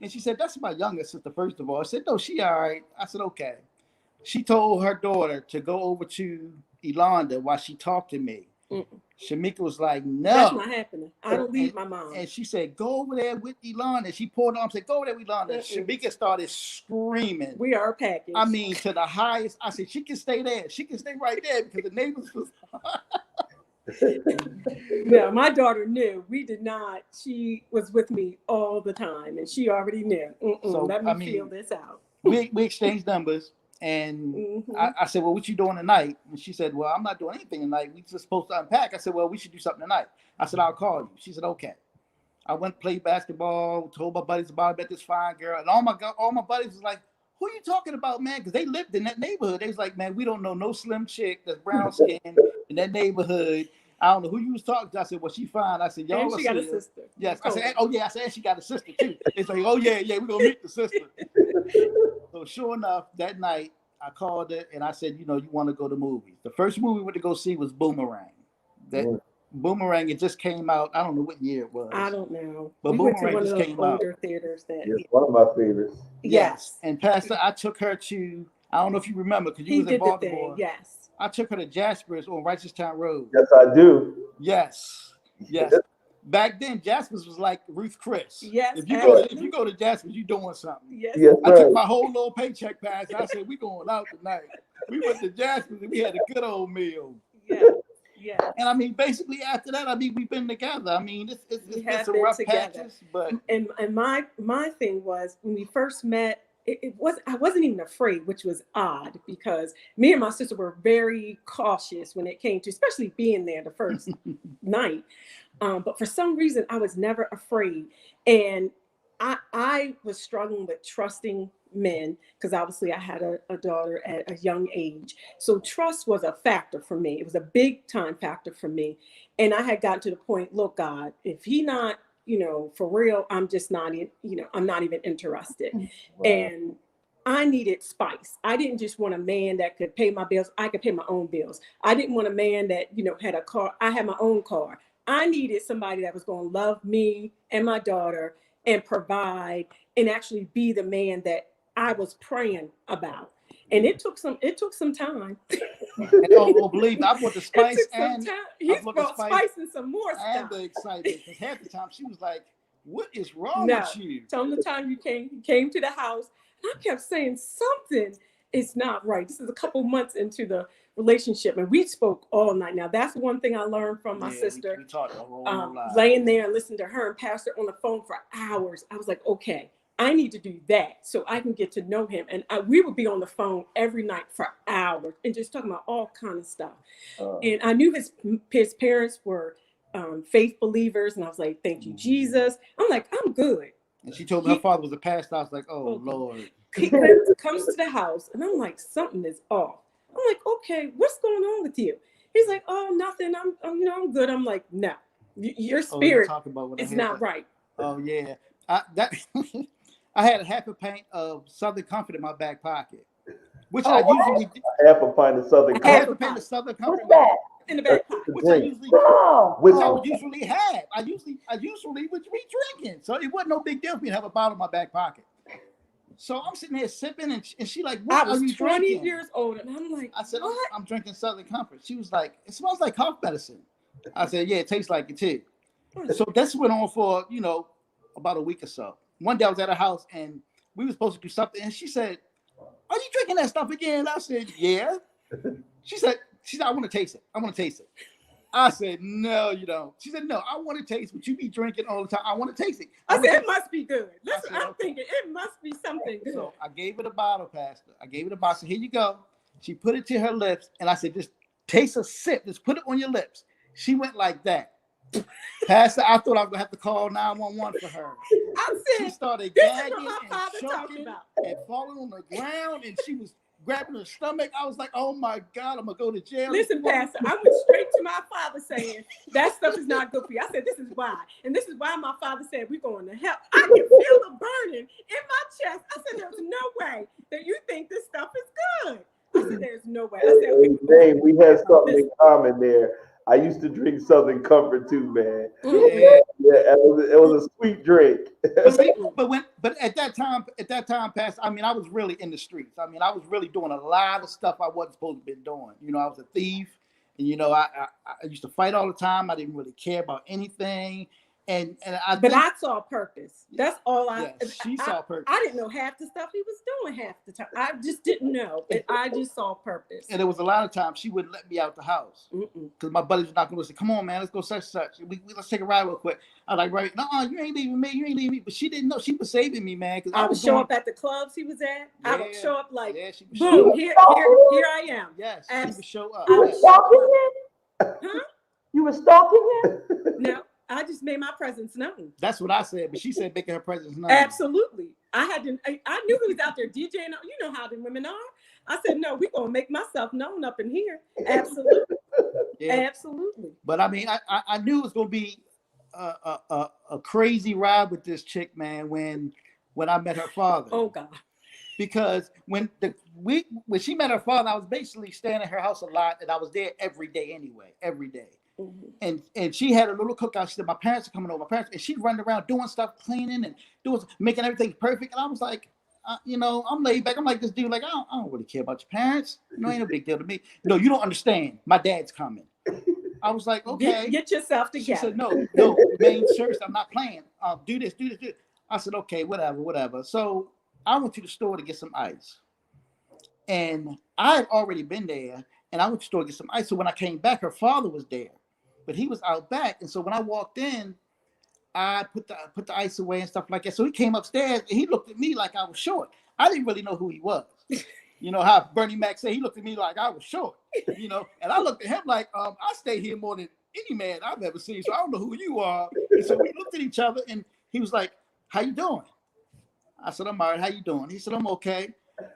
And she said, that's my younger sister, first of all. I said, no, she all right. I said, okay. She told her daughter to go over to Yolanda while she talked to me. Shamika was like, no. That's not happening. I don't leave my mom. And she said, go over there with Yolanda. She pulled on and said, go over there with Yolanda. Shamika started screaming. We are a package. I mean, to the highest. I said, she can stay there. She can stay right there because the neighbors was. No, my daughter knew. We did not. She was with me all the time, and she already knew. So, let me feel this out. We exchanged numbers. And I said, well, what you doing tonight? And she said, well, I'm not doing anything tonight. We just supposed to unpack. I said, well, we should do something tonight. I said, I'll call you. She said, okay. I went to play basketball, told my buddies about it, met this fine girl. And all my buddies was like, who are you talking about, man? Because they lived in that neighborhood. They was like, man, we don't know no slim chick that's brown skin in that neighborhood. I don't know who you was talking to. I said, well, she fine. I said, y'all. And she got a sister. Yes. I said, oh, yeah. I said, she got a sister, too. It's like, oh, yeah, we're going to meet the sister. So sure enough, that night, I called her and I said, you want to go to movies. The first movie we went to go see was Boomerang. Boomerang, it just came out. I don't know what year it was. I don't know. But Boomerang just came out. Theaters it's one of my favorites. Yes. And Pastor, I took her to, I don't know if you remember, because you was in Baltimore. Yes. I took her to Jasper's on Righteoustown Road. Yes, I do. Yes. Back then, Jasper's was like Ruth Chris. Yes. If you go to Jasper's, you doing something. Yes. I took my whole little paycheck pass. And I said, we going out tonight. We went to Jasper's and we had a good old meal. Yeah. And I mean, basically after that, we've been together. I mean, it's been some rough patches, but and my thing was when we first met. I wasn't even afraid, which was odd because me and my sister were very cautious when it came to, especially being there the first night. But for some reason, I was never afraid. And I was struggling with trusting men because obviously I had a daughter at a young age. So trust was a factor for me. It was a big time factor for me. And I had gotten to the point, look, God, if he not, for real, I'm just not, I'm not even interested. Wow. And I needed spice. I didn't just want a man that could pay my bills. I could pay my own bills. I didn't want a man that, had a car. I had my own car. I needed somebody that was going to love me and my daughter and provide and actually be the man that I was praying about. And it took some time. And believe me, I brought the spice and he brought spice and some more stuff. And the excitement. Because half the time she was like, what is wrong with you? Tell him the time you came to the house. And I kept saying something is not right. This is a couple months into the relationship. And we spoke all night. Now, that's one thing I learned from my sister. We talked a whole lot. Laying there and listening to her and Pastor on the phone for hours. I was like, okay. I need to do that so I can get to know him. And we would be on the phone every night for hours and just talking about all kinds of stuff. And I knew his parents were faith believers. And I was like, thank you, Jesus. I'm like, I'm good. And she told me her father was a pastor. I was like, oh, Lord. He comes to the house and I'm like, something is off. I'm like, okay, what's going on with you? He's like, oh, nothing. I'm good. I'm like, no, your spirit is not right. Oh, yeah. I had a half a pint of Southern Comfort in my back pocket, which Oh, I what? usually do. Half a pint of Southern I had Comfort. a pint of Southern Comfort What's that? In the back pocket. which I Drink. usually Oh, which I Whiskey. would usually have. I usually would be drinking. So it wasn't no big deal for me to have a bottle in my back pocket. So I'm sitting there sipping, and she like, I what are was you 20 drinking? years old, and I'm like, I said, what? I'm drinking Southern Comfort. She was like, it smells like cough medicine. I said, yeah, it tastes like it too. So this went on for, about a week or so. One day I was at her house and we were supposed to do something. And she said, are you drinking that stuff again? I said, yeah. She said, I want to taste it. I want to taste it. I said, no, you don't. She said, no, I want to taste what you be drinking all the time. I want to taste it. I said, it must be good. Listen, said, I'm okay. thinking it must be something good. So I gave her the bottle, Pastor. I gave her the bottle. I said, here you go. She put it to her lips. And I said, just taste a sip. Just put it on your lips. She went like that. Pastor, I thought I was going to have to call 911 for her. I She said, started this is gagging what my father and talking choking about. and falling on the ground. And she was grabbing her stomach. I was like, oh my God, I'm going to go to jail. Listen, Pastor, I went straight to my father saying, that stuff is not good for you. I said, this is why. And this is why my father said, we're going to hell. I can feel the burning in my chest. I said, there's no way that you think this stuff is good. I said, there's no way. I said, okay, Hey, we had something in common there. I used to drink Southern Comfort too, man. Yeah. Yeah, it was a sweet drink. But at that time, Pastor, I mean, I was really in the streets. I mean, I was really doing a lot of stuff I wasn't supposed to be doing. I was a thief, and I used to fight all the time. I didn't really care about anything, but I saw purpose. That's all she saw purpose. I didn't know half the stuff he was doing half the time. I just didn't know, and I just saw purpose. And there was a lot of times she wouldn't let me out the house because my buddies were not going to say, "Come on, man, let's go such. Let's take a ride real quick." I was like, "Right, no, you ain't leaving me. You ain't leaving me." But she didn't know she was saving me, man. Because I would show up at the clubs he was at. I would show up like, she would boom, show here I am. Yes, she would show up. You were stalking him? Huh? You were stalking him? No, I just made my presence known. That's what I said, but she said making her presence known. Absolutely. I knew he was out there DJing. You know how the women are. I said, no, we're going to make myself known up in here. Absolutely. Yeah. Absolutely. But I mean, I knew it was going to be a crazy ride with this chick, man, when I met her father. Oh, God. Because when she met her father, I was basically staying at her house a lot, and I was there every day anyway, every day. Mm-hmm. And she had a little cookout. She said, my parents are coming over. And she'd run around doing stuff, cleaning and making everything perfect. And I was like, I'm laid back. I'm like this dude, like, I don't really care about your parents. Ain't no big deal to me. No, you don't understand. My dad's coming. I was like, okay. Get yourself together. She said, no, main church, I'm not playing. Do this. I said, okay, whatever. So I went to the store to get some ice. And I had already been there, and I went to the store to get some ice. So when I came back, her father was there. But he was out back, and so when I walked in, I put the ice away and stuff like that. So he came upstairs and he looked at me like I was short. I didn't really know who he was. You know how Bernie Mac said he looked at me like I was short. And I looked at him like I stay here more than any man I've ever seen. So I don't know who you are. And so we looked at each other, and he was like, "How you doing?" I said, "I'm all right. How you doing?" He said, "I'm okay."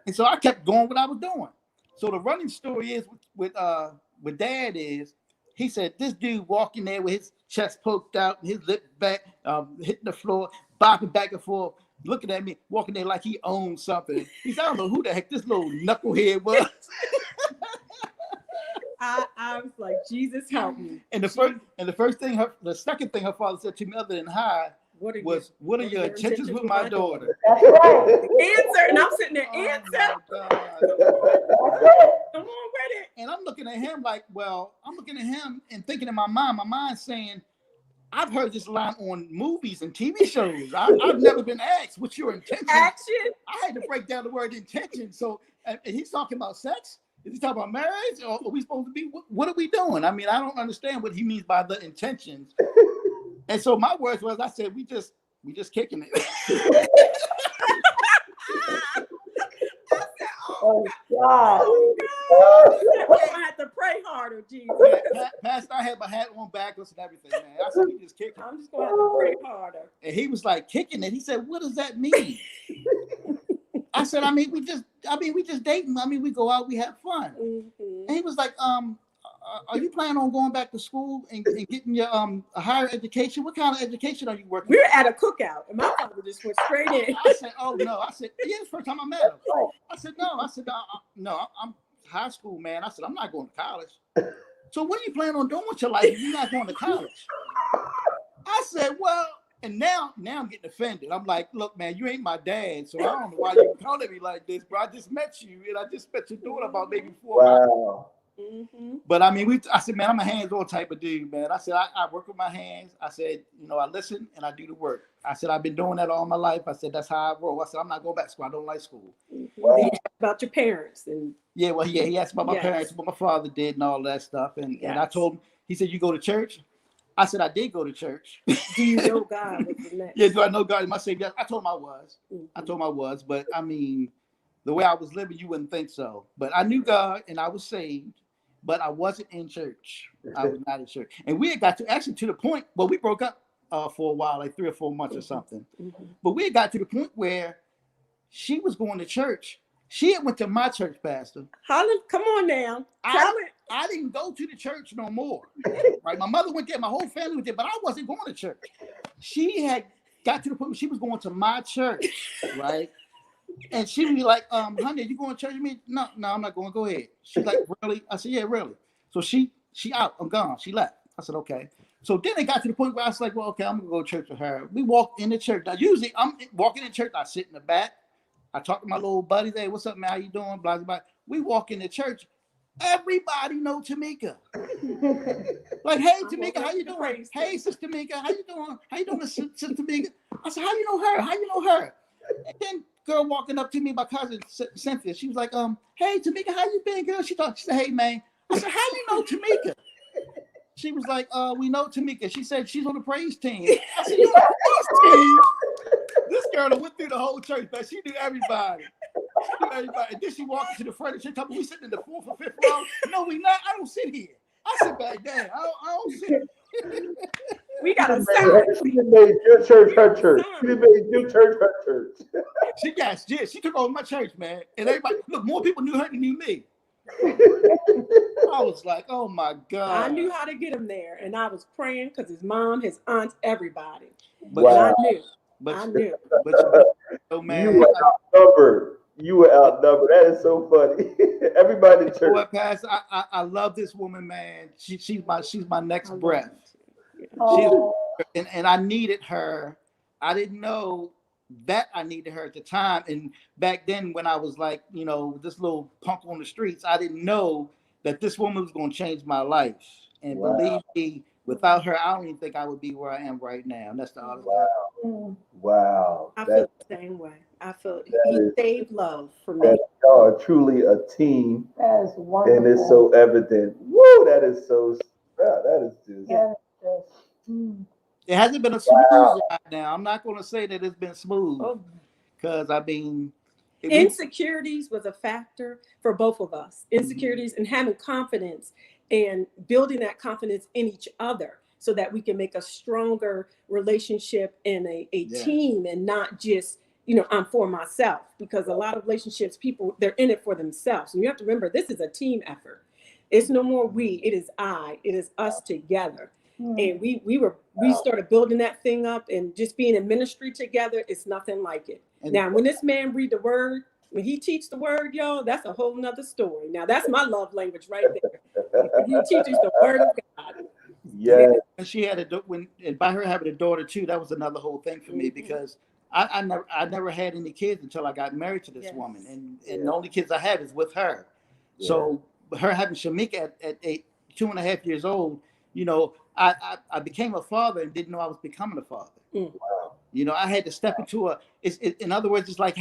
And so I kept going what I was doing. So the running story is with Dad is. He said, this dude walking there with his chest poked out, his lip back, hitting the floor, bopping back and forth, looking at me, walking there like he owned something. He said, I don't know who the heck this little knucklehead was. I was like, Jesus help me. And the second thing her father said to me, other than hi, what are your intentions with my daughter? That's right. Answer, and I'm sitting there, answer. Come on with it. And I'm looking at him like, and thinking in my mind saying, I've heard this line on movies and TV shows. I've never been asked what's your intention. Action. I had to break down the word intention. So and he's talking about sex. Is he talking about marriage? Or are we supposed to be? What are we doing? I mean, I don't understand what he means by the intentions. And so my words was, I said, we just kicking it. Oh, God. I had to pray harder, Jesus. Pastor, I had my hat on backwards and everything, man. I said, we just kicking. I'm just going to have to pray harder. And he was like, kicking it. He said, what does that mean? I said, we just dating. I mean, we go out, we have fun. Mm-hmm. And he was like, are are you planning on going back to school and getting your a higher education? What kind of education are you working? We were at a cookout, and my father just went straight in. I said, oh no. I said, yeah, it's the first time I met him. I said, no. I said, no, I'm high school, man. I said, I'm not going to college. So what are you planning on doing with your life if you're not going to college? I said, well, and now I'm getting offended. I'm like, look, man, you ain't my dad, so I don't know why you're calling me like this, bro. I just met you, and I just met your daughter about maybe 4 months. Wow. Mm-hmm. But I mean, I said, man, I'm a hands-on type of dude, man. I said, I work with my hands. I said, you know, I listen and I do the work. I said, I've been doing that all my life. I said, that's how I roll. I said, I'm not going back to school. I don't like school. Wow. Then you talked about your parents and Yeah, well, yeah, he asked about my Yes. parents, what my father did and all that stuff. And I Yes. told him, he said, you go to church? I said, I did go to church. do you know God was the next? Yeah, do I know God is my Savior? I told him I was. Mhm. I told him I was. But I mean, the way I was living, you wouldn't think so. But I knew God and I was saved, but I wasn't in church. I was not in church. And we had got to actually to the point, well, we broke up for a while, like 3 or 4 months or something. Mhm. But we had got to the point where she was going to church. She had went to my church, pastor. Holland, come on now. Tell it. I didn't go to the church no more. Right? My mother went there, my whole family went there, but I wasn't going to church. She had got to the point where she was going to my church, right? And she would be like, honey, are you going to church with me? No, I'm not going. Go ahead. She's like, really? I said, yeah, really. So she out. I'm gone. She left. I said, okay. So then it got to the point where I was like, well, okay, I'm gonna go to church with her. We walked in the church. Now, usually I'm walking in church, I sit in the back. I talk to my little buddies. Hey, what's up, man? How you doing? Blah, blah, blah. We walk in the church. Everybody know Tamika. Like, hey, Tamika, how you doing? Hey, Sister Tamika, how you doing? How you doing, Sister Tamika? I said, how you know her? How you know her? And then girl walking up to me, my cousin Cynthia, she was like, hey, Tamika, how you been, girl? She said, hey, man. I said, how you know Tamika? She was like, we know Tamika. She said she's on the praise team. I said, you on the praise team? This girl went through the whole church, but she knew everybody. She knew everybody. And then she walked into the front and she told me, we sitting in the 4th or 5th row. No, we not. I don't sit here. I sit back there. I don't sit. We got a She made your church her church. She made your church her church. She took over my church, man. And everybody, look, more people knew her than knew me. I was like, oh my God. I knew how to get him there, and I was praying because his mom, his aunts, everybody. But Wow. I knew. Oh man, You were outnumbered. That is so funny. Everybody in church. boy, Pastor, I love this woman, man. She's my next breath. Oh, And I needed her. I didn't know that I needed her at the time. And back then, when I was like, you know, this little punk on the streets, I didn't know that this woman was going to change my life. And Wow. believe me, without her, I don't even think I would be where I am right now. And that's the honest Wow. Wow. I feel the same way. I feel he saved love for me. Y'all are truly a team, that is wonderful. and it's so evident. Woo! That is so. That is just. That is just, It hasn't been a smooth ride now. I'm not going to say that it's been smooth because I mean, insecurities was a factor for both of us. Insecurities and having confidence and building that confidence in each other so that we can make a stronger relationship and a team and not just, you know, I'm for myself, because a lot of relationships, people, they're in it for themselves. And you have to remember, this is a team effort. It's no more we, it is I, it is us together. And we started building that thing up, and just being in ministry together, it's nothing like it. And now, when this man read the word, when he teaches the word, y'all, that's a whole nother story. Now, that's my love language right there. He teaches the word of God. Yeah. And she had and by her having a daughter too, that was another whole thing for me, because I never had any kids until I got married to this woman, and the only kids I had is with her. Yeah. So her having Shamika at 2.5 years old, you know, I became a father and didn't know I was becoming a father. Wow. You know, I had to step into in other words, it's like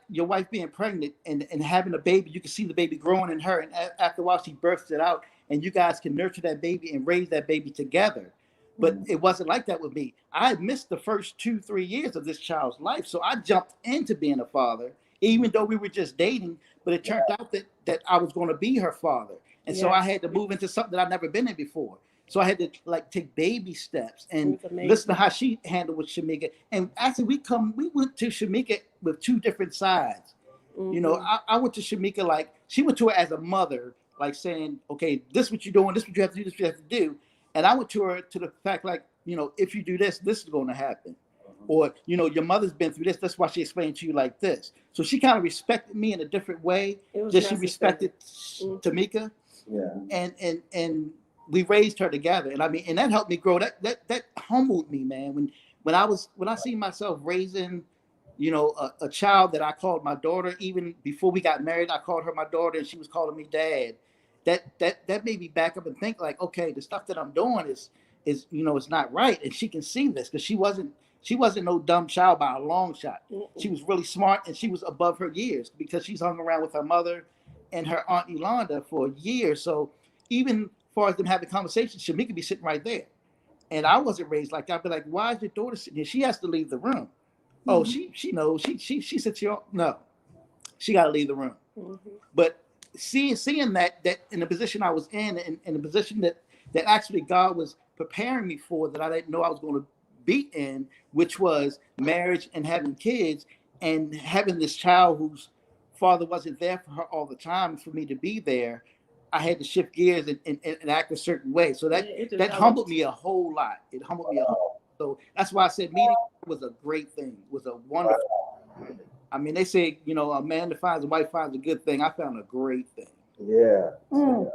your wife being pregnant and having a baby. You can see the baby growing in her, and after a while she births it out, and you guys can nurture that baby and raise that baby together. But it wasn't like that with me. I had missed the first 2-3 years of this child's life, so I jumped into being a father, even though we were just dating. But it turned out that I was going to be her father, and so I had to move into something that I'd never been in before. So I had to take baby steps and listen to how she handled with Shamika. And actually, we went to Shamika with two different sides. You know, I went to Shamika like she went to her as a mother, like saying, okay, this is what you're doing, this is what you have to do, this is what you have to do. And I went to her to the fact, like, you know, if you do this, this is going to happen. Or, you know, your mother's been through this, that's why she explained to you like this. So she kind of respected me in a different way. Just she respected Tamika. Yeah. And we raised her together. And I mean, and that helped me grow. That humbled me, man. When I see myself raising, you know, a child that I called my daughter, even before we got married, I called her my daughter and she was calling me dad. That made me back up and think like, okay, the stuff that I'm doing is you know, it's not right. And she can see this because she wasn't no dumb child by a long shot. She was really smart and she was above her years because she's hung around with her mother and her aunt Yolanda for years. So even as far as them having conversations, Shamika be sitting right there. And I wasn't raised like that. I'd be like, why is your daughter sitting here? She has to leave the room. Oh, she knows. She sits here. No, she got to leave the room. But seeing that in the position I was in the position that actually God was preparing me for, that I didn't know I was going to be in, which was marriage and having kids and having this child whose father wasn't there for her all the time for me to be there. I had to shift gears and act a certain way. So that humbled me a whole lot. It humbled me a whole lot. So that's why I said meeting was a great thing. It was a wonderful. I mean, they say, you know, a man that finds a wife finds a good thing. I found a great thing. Yeah.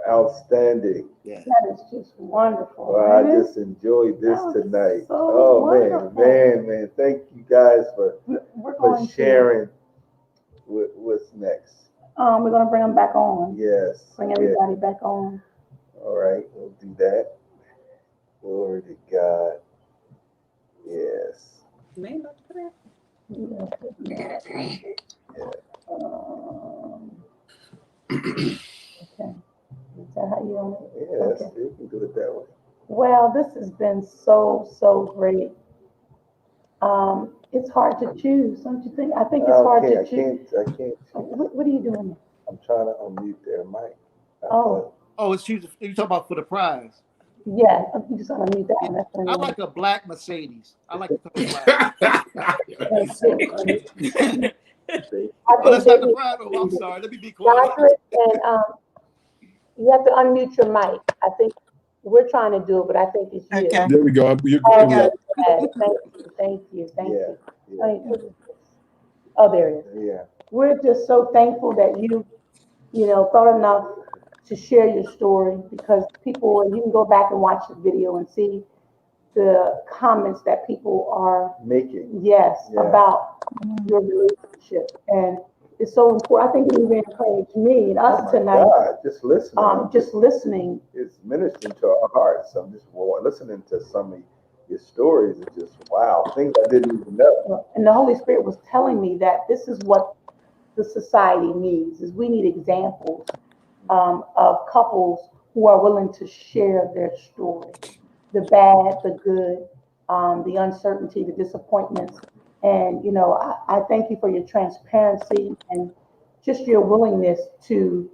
Outstanding. Yeah. That is just wonderful. Well, I just enjoyed this tonight. Oh man. Thank you guys for sharing what's next. We're gonna bring them back on. Yes. Bring everybody back on. All right, we'll do that. Glory to God. Yes. Okay. Is that how you want it? Yes, Okay. you can do it that way. Well, this has been so great. It's hard to choose, don't you think? I think it's hard to choose. I can't. What are you doing? I'm trying to unmute their mic. Oh, it's you talking about for the prize. yeah. You just want to mute that one. That's I like a black Mercedes. I like the color black. Oh, that's not the prize. Oh, I'm sorry. Let me be quiet. And you have to unmute your mic. I think we're trying to do it, but I think it's you. Okay. There we go. You're Okay. good. Thank you. Yeah. Oh, there it is. Yeah. We're just so thankful that you thought enough to share your story, because people, and you can go back and watch the video and see the comments that people are making. Yes, Yeah. about your relationship. And it's so important. I think it even encouraged me and us tonight. God, just listening. Just listening. It's ministering to our hearts. I'm just listening to some of your stories. It's just wow, things I didn't even know. And the Holy Spirit was telling me that this is what the society needs: is we need examples of couples who are willing to share their story, the bad, the good, the uncertainty, the disappointments. And I thank you for your transparency and just your willingness to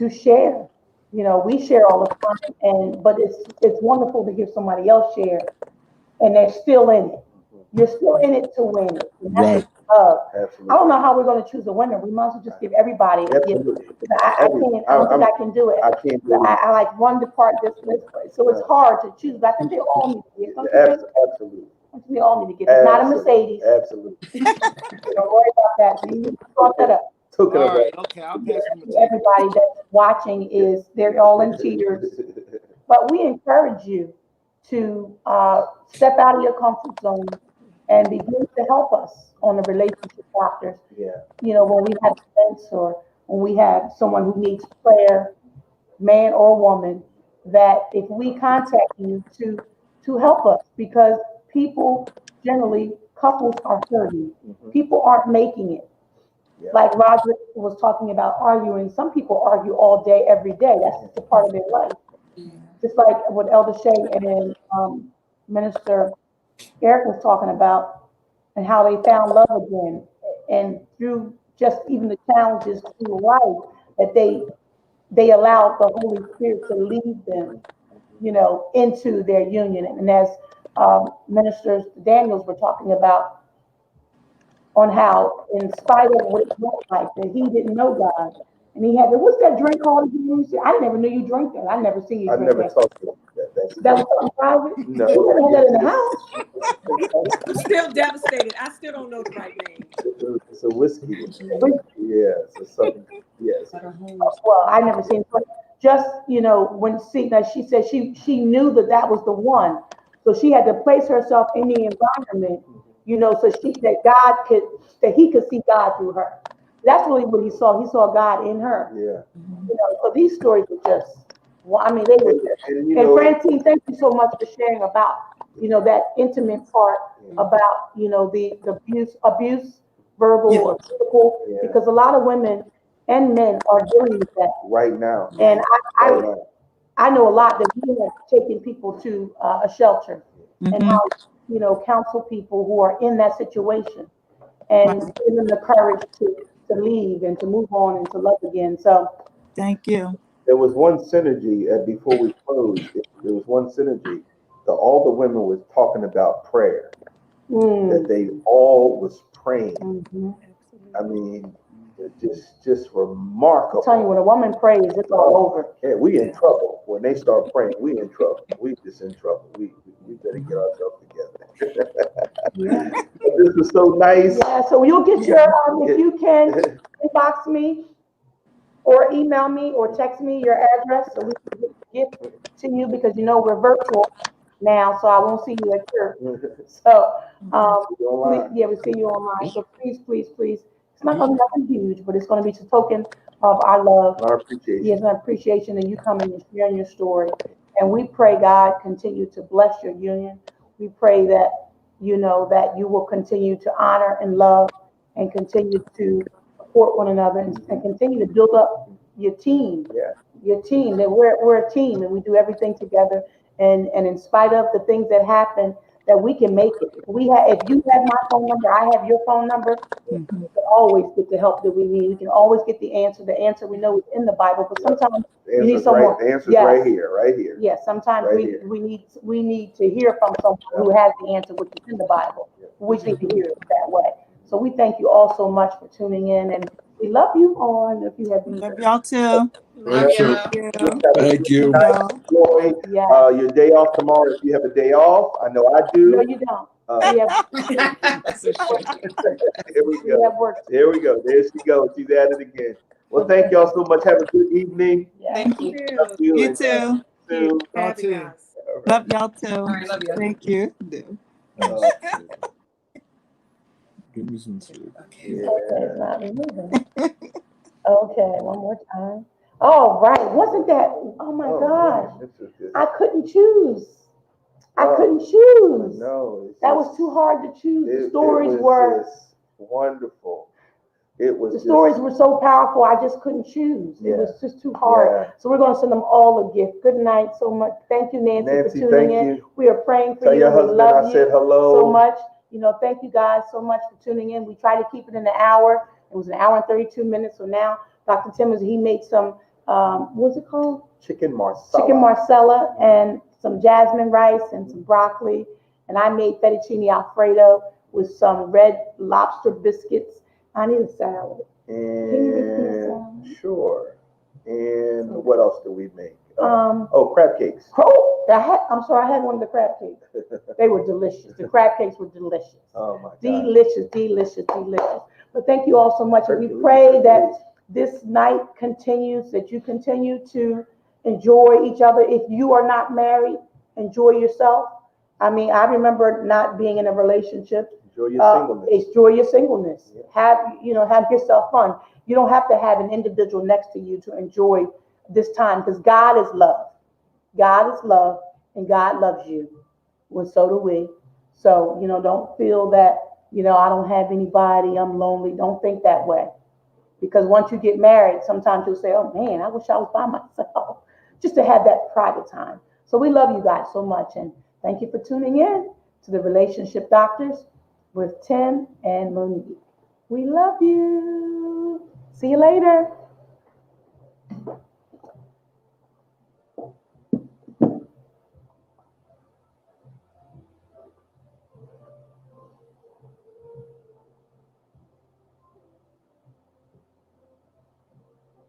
share. We share all the time, but it's wonderful to hear somebody else share, and they're still in it. You're still in it to win it. And that's Absolutely. I don't know how we're going to choose a winner. We must just give everybody a gift. I don't think I can do it. I can't do it. I like one depart this way. So it's hard to choose, but I think they all need to get it. Absolutely. We all need to get it. It's not a Mercedes. Absolutely. Don't worry about that. You brought that up. All right, okay, I'll pass it. Everybody that's watching they're all in tears. But we encourage you to step out of your comfort zone and begin to help us on the relationship doctors. Yeah. When we have events or when we have someone who needs prayer, man or woman, that if we contact you to help us, because people generally, couples are hurting. People aren't making it. Yeah. Like Roger was talking about arguing. Some people argue all day, every day. That's just a part of their life. Just like what Elder Shay and Minister Eric was talking about, and how they found love again, and through just even the challenges through life, that they allowed the Holy Spirit to lead them, into their union. And as Minister Daniels were talking about, on how, in spite of what it looked like, that he didn't know God, And he had, what's that drink called? I never knew you drank that. I never seen you I drink never that. talked about that. That was something private? No. You never had that in the house? I'm still devastated. I still don't know the right name. It's a whiskey. Yeah, it's something. Yes. Well, I never seen it, but just, when she said she knew that was the one. So she had to place herself in the environment, so that he could see God through her. That's really what he saw. He saw God in her. Yeah. So these stories were just, I mean, they were just. And Francine, thank you so much for sharing about, that intimate part about, the abuse, verbal or physical, because a lot of women and men are dealing with that right now. And I know a lot that we have taken people to a shelter and how, counsel people who are in that situation and give them the courage to leave and to move on and to love again. So thank you. There was one synergy before we closed. There was one synergy that all the women were talking about prayer. That they all was praying. I mean, just remarkable. I'm telling you, when a woman prays, it's all over. Yeah, we in trouble. When they start praying, we in trouble. We just in trouble. We better get ourselves together. This was so nice. Yeah, so you'll get your, if you can, inbox me or email me or text me your address so we can get the gift to you, because we're virtual now, so I won't see you at church. So, we see you online. So please, please, please, it's not going to be nothing huge, but it's going to be a token of our love, our appreciation. Yes, our appreciation, and you coming and sharing your story. And we pray God continue to bless your union. We pray that that you will continue to honor and love and continue to support one another and continue to build up your team. Yeah. Your team. That we're a team and we do everything together. And in spite of the things that happen, that we can make it. If you have my phone number, I have your phone number. We can always get the help that we need. We can always get the answer. The answer we know is in the Bible, but sometimes you need someone. The answer's right here. Yes, sometimes we need to hear from someone who has the answer, which is in the Bible. We need to hear it that way. So we thank you all so much for tuning in, and we love you all. If you have Love y'all too. Love you. Thank you. Enjoy your day off tomorrow. If you have a day off, I know I do. No, you don't. Here we go. There we go. There she goes. She's at it again. Well, thank y'all so much. Have a good evening. Thank you. You too. Love y'all too. All right, love you. Thank you. Give me some sleep. Okay, it's not removing. Okay, one more time. Oh, right. Wasn't that? Oh my gosh. I couldn't choose. I couldn't choose. No, that was too hard to choose. The stories were wonderful. The stories were so powerful. I just couldn't choose. It was just too hard. Yeah. So we're going to send them all a gift. Good night so much. Thank you, Nancy, for tuning in. We are praying for you. Tell your husband I said hello so much. Thank you guys so much for tuning in. We try to keep it in an hour. It was an hour and 32 minutes. So now Dr. Timmons, he made some, what's it called? Chicken marsala. Chicken marsala and some jasmine rice and some broccoli. And I made fettuccine Alfredo with some red lobster biscuits. I need a salad. And sure. And what else do we make? Crab cakes. I'm sorry, I had one of the crab cakes. They were delicious. The crab cakes were delicious. Oh my God. Delicious. But thank you all so much. And we pray that this night continues, that you continue to enjoy each other. If you are not married, enjoy yourself. I mean, I remember not being in a relationship. Enjoy your singleness. Enjoy your singleness. Yeah. Have yourself fun. You don't have to have an individual next to you to enjoy this time, because God is love. God is love, and God loves you. Well, so do we. So, don't feel that, I don't have anybody, I'm lonely. Don't think that way. Because once you get married, sometimes you'll say, oh man, I wish I was by myself. Just to have that private time. So we love you guys so much, and thank you for tuning in to the Relationship Doctors with Tim and Monique. We love you. See you later.